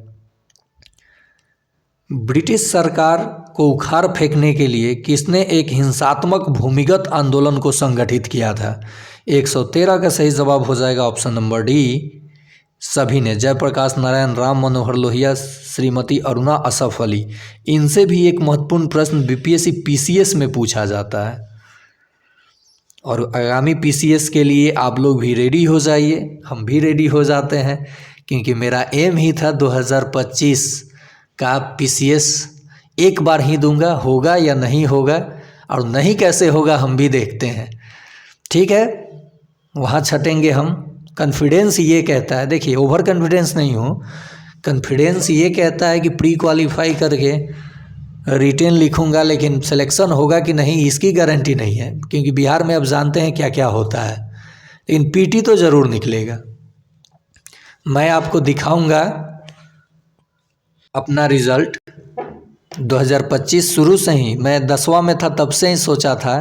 ब्रिटिश सरकार को उखाड़ फेंकने के लिए किसने एक हिंसात्मक भूमिगत आंदोलन को संगठित किया था। 113 का सही जवाब हो जाएगा ऑप्शन नंबर डी, सभी ने। जयप्रकाश नारायण, राम मनोहर लोहिया, श्रीमती अरुणा असफ अली। इनसे भी एक महत्वपूर्ण प्रश्न बीपीएससी पीसीएस में पूछा जाता है। और आगामी पीसीएस के लिए आप लोग भी रेडी हो जाइए, हम भी रेडी हो जाते हैं, क्योंकि मेरा एम ही था 2025 का पीसीएस एक बार ही दूंगा। होगा या नहीं होगा, और नहीं कैसे होगा हम भी देखते हैं, ठीक है। वहाँ छटेंगे हम। कॉन्फिडेंस ये कहता है, देखिए ओवर कॉन्फिडेंस नहीं हूँ, कॉन्फिडेंस ये कहता है कि प्री क्वालिफाई करके रिटेन लिखूंगा, लेकिन सिलेक्शन होगा कि नहीं इसकी गारंटी नहीं है, क्योंकि बिहार में अब जानते हैं क्या क्या होता है। लेकिन पीटी तो ज़रूर निकलेगा। मैं आपको दिखाऊंगा अपना रिज़ल्ट 2025। शुरू से ही मैं 10वां में था, तब से ही सोचा था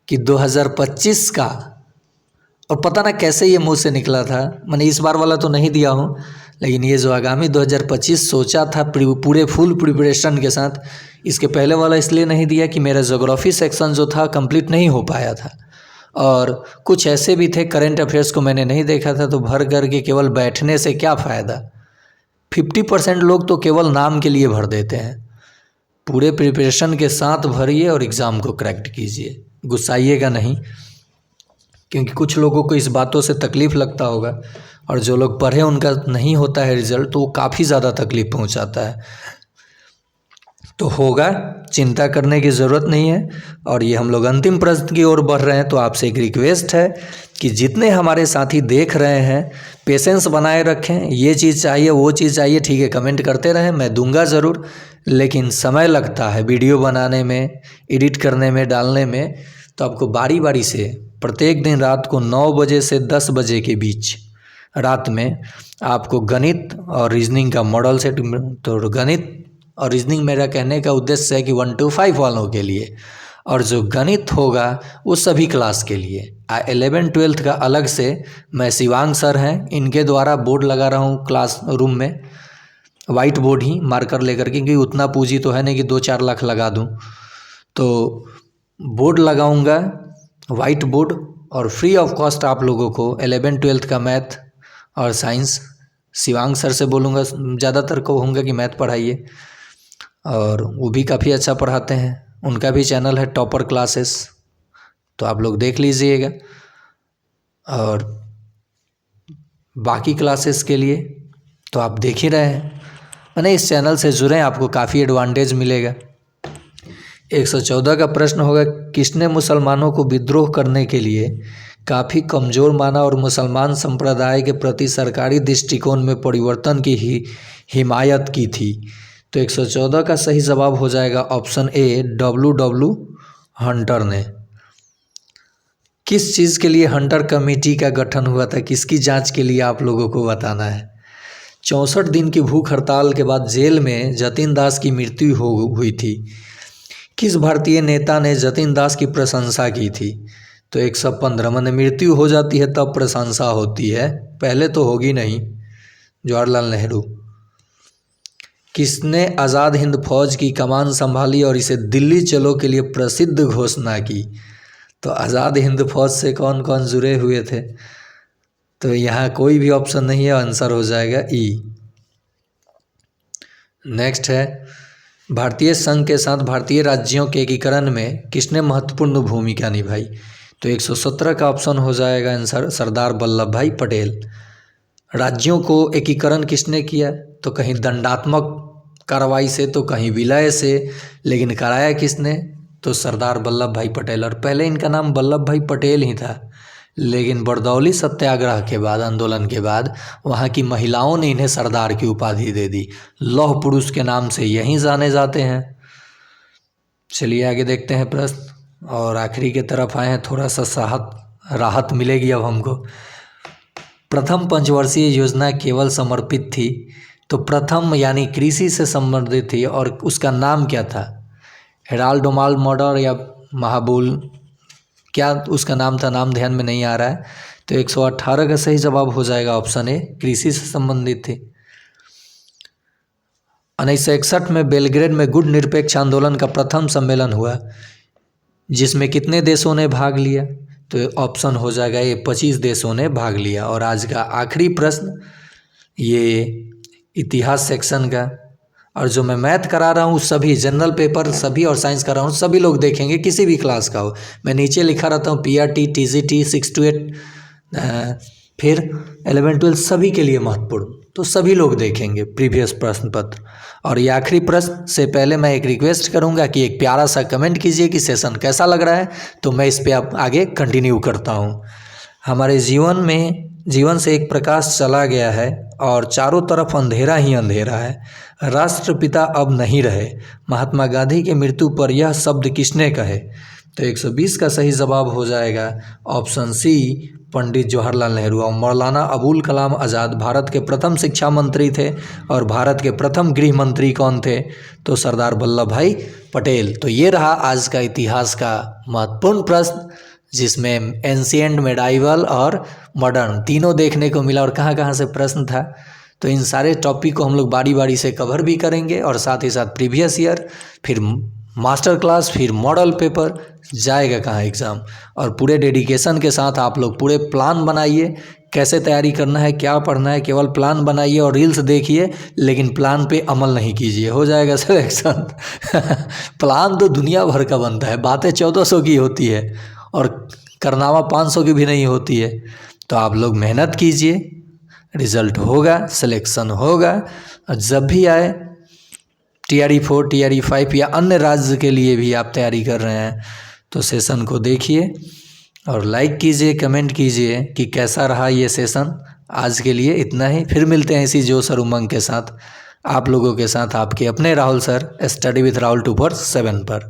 कि 2025 का, और पता ना कैसे ये मुंह से निकला था। मैंने इस बार वाला तो नहीं दिया हूँ, लेकिन ये जो आगामी 2025 सोचा था पूरे फुल प्रिपरेशन के साथ। इसके पहले वाला इसलिए नहीं दिया कि मेरा ज्योग्राफी सेक्शन जो था कंप्लीट नहीं हो पाया था, और कुछ ऐसे भी थे करंट अफेयर्स को मैंने नहीं देखा था। तो भर करके केवल बैठने से क्या फ़ायदा। 50% लोग तो केवल नाम के लिए भर देते हैं। पूरे प्रिपरेशन के साथ भरिए और एग्ज़ाम को क्रैक कीजिए, गुस्साइएगा नहीं, क्योंकि कुछ लोगों को इस बातों से तकलीफ़ लगता होगा, और जो लोग पढ़े उनका नहीं होता है रिज़ल्ट, तो वो काफ़ी ज़्यादा तकलीफ़ पहुंचाता है। तो होगा, चिंता करने की ज़रूरत नहीं है। और ये हम लोग अंतिम प्रश्न की ओर बढ़ रहे हैं, तो आपसे एक रिक्वेस्ट है कि जितने हमारे साथी देख रहे हैं, पेशेंस बनाए रखें। ये चीज़ चाहिए, वो चीज़ चाहिए, ठीक है, कमेंट करते रहें, मैं दूंगा ज़रूर, लेकिन समय लगता है वीडियो बनाने में, एडिट करने में, डालने में। तो आपको बारी बारी से प्रत्येक दिन रात को 9 बजे से 10 बजे के बीच रात में आपको गणित और रीजनिंग का मॉडल सेट, तो गणित और रीजनिंग मेरा कहने का उद्देश्य है कि 1 to 5 वालों के लिए, और जो गणित होगा वो सभी क्लास के लिए। 11 12 का अलग से मैं शिवांग सर हैं, इनके द्वारा बोर्ड लगा रहा हूँ क्लास रूम में, वाइट बोर्ड ही मार्कर लेकर के, क्योंकि उतना पूंजी तो है नहीं कि 2-4 लाख लगा दूँ। तो बोर्ड लगाऊंगा, वाइट बोर्ड, और फ्री ऑफ कॉस्ट आप लोगों को 11 12 का मैथ और साइंस शिवांग सर से बोलूँगा, ज़्यादातर कहूँगा कि मैथ पढ़ाइए, और वो भी काफ़ी अच्छा पढ़ाते हैं। उनका भी चैनल है टॉपर क्लासेस, तो आप लोग देख लीजिएगा। और बाकी क्लासेस के लिए तो आप देख ही रहे हैं, मैंने इस चैनल से जुड़ें, आपको काफ़ी एडवांटेज मिलेगा। 114 का प्रश्न होगा, किसने मुसलमानों को विद्रोह करने के लिए काफ़ी कमज़ोर माना और मुसलमान संप्रदाय के प्रति सरकारी दृष्टिकोण में परिवर्तन की हिमायत की थी। तो 114 का सही जवाब हो जाएगा ऑप्शन ए, W हंटर ने। किस चीज़ के लिए हंटर कमेटी का गठन हुआ था, किसकी जांच के लिए, आप लोगों को बताना है। 64 दिन की भूख हड़ताल के बाद जेल में जतिन दास की मृत्यु हुई थी। किस भारतीय नेता ने जतिन दास की प्रशंसा की थी। तो 115, मैंने मृत्यु हो जाती है तब प्रशंसा होती है, पहले तो होगी नहीं। जवाहरलाल नेहरू। किसने आज़ाद हिंद फौज की कमान संभाली और इसे दिल्ली चलो के लिए प्रसिद्ध घोषणा की। तो आज़ाद हिंद फौज से कौन कौन जुड़े हुए थे, तो यहाँ कोई भी ऑप्शन नहीं है, आंसर हो जाएगा ई। नेक्स्ट है, भारतीय संघ के साथ भारतीय राज्यों के एकीकरण में किसने महत्वपूर्ण भूमिका निभाई? तो 117 का ऑप्शन हो जाएगा आंसर, सरदार वल्लभ भाई पटेल। राज्यों को एकीकरण किसने किया? तो कहीं दंडात्मक कार्रवाई से तो कहीं विलय से, लेकिन कराया किसने? तो सरदार वल्लभ भाई पटेल। और पहले इनका नाम वल्लभ भाई पटेल ही था, लेकिन बरदौली सत्याग्रह के बाद, आंदोलन के बाद, वहाँ की महिलाओं ने इन्हें सरदार की उपाधि दे दी। लौह पुरुष के नाम से यहीं जाने जाते हैं। चलिए आगे देखते हैं प्रश्न, और आखिरी की तरफ आए हैं, थोड़ा सा राहत मिलेगी अब हमको। प्रथम पंचवर्षीय योजना केवल समर्पित थी, तो प्रथम यानी कृषि से संबंधित थी, और उसका नाम क्या था? हेराल्ड डोमाल मॉडल या महाबूल, क्या उसका नाम था? नाम ध्यान में नहीं आ रहा है। तो 118 का सही जवाब हो जाएगा ऑप्शन ए, कृषि से संबंधित थी। 1961 में बेलग्रेड में गुट निरपेक्ष आंदोलन का प्रथम सम्मेलन हुआ, जिसमें कितने देशों ने भाग लिया? तो ऑप्शन हो जाएगा ये, 25 देशों ने भाग लिया। और आज का आखिरी प्रश्न ये इतिहास सेक्शन का, और जो मैं मैथ करा रहा हूँ सभी जनरल पेपर सभी और साइंस करा रहा हूँ, सभी लोग देखेंगे, किसी भी क्लास का हो। मैं नीचे लिखा रहता हूँ PRT, TGT 6 to 8, फिर 11 12 सभी के लिए महत्वपूर्ण, तो सभी लोग देखेंगे प्रीवियस प्रश्न पत्र। और ये आखिरी प्रश्न से पहले मैं एक रिक्वेस्ट करूंगा कि एक प्यारा सा कमेंट कीजिए कि सेशन कैसा लग रहा है, तो मैं इस पे अब आगे कंटिन्यू करता हूँ। हमारे जीवन से एक प्रकाश चला गया है और चारों तरफ अंधेरा ही अंधेरा है। राष्ट्रपिता अब नहीं रहे, महात्मा गांधी की मृत्यु पर यह शब्द किसने कहे? तो 120 का सही जवाब हो जाएगा ऑप्शन सी, पंडित जवाहरलाल नेहरू। और मौलाना अबुल कलाम आज़ाद भारत के प्रथम शिक्षा मंत्री थे, और भारत के प्रथम गृह मंत्री कौन थे? तो सरदार वल्लभ भाई पटेल। तो ये रहा आज का इतिहास का महत्वपूर्ण प्रश्न, जिसमें एंशिएंट, मेडाइवल और मॉडर्न तीनों देखने को मिला, और कहाँ कहाँ से प्रश्न था। तो इन सारे टॉपिक को हम लोग बारी बारी से कवर भी करेंगे, और साथ ही साथ प्रीवियस ईयर, फिर मास्टर क्लास, फिर मॉडल पेपर, जाएगा कहाँ एग्ज़ाम। और पूरे डेडिकेशन के साथ आप लोग पूरे प्लान बनाइए, कैसे तैयारी करना है, क्या पढ़ना है, केवल प्लान बनाइए और रील्स देखिए, लेकिन प्लान पे अमल नहीं कीजिए, हो जाएगा सिलेक्शन। प्लान तो दुनिया भर का बनता है, बातें 1400 की होती है और करनामा 500 की भी नहीं होती है। तो आप लोग मेहनत कीजिए, रिज़ल्ट होगा, सिलेक्शन होगा। और जब भी आए TRE 4, TRE 5 या अन्य राज्य के लिए भी आप तैयारी कर रहे हैं, तो सेशन को देखिए और लाइक कीजिए, कमेंट कीजिए कि कैसा रहा ये सेशन। आज के लिए इतना ही, फिर मिलते हैं इसी जोश और उमंग के साथ, आप लोगों के साथ, आपके अपने Rahul sir, study with Rahul 247 पर।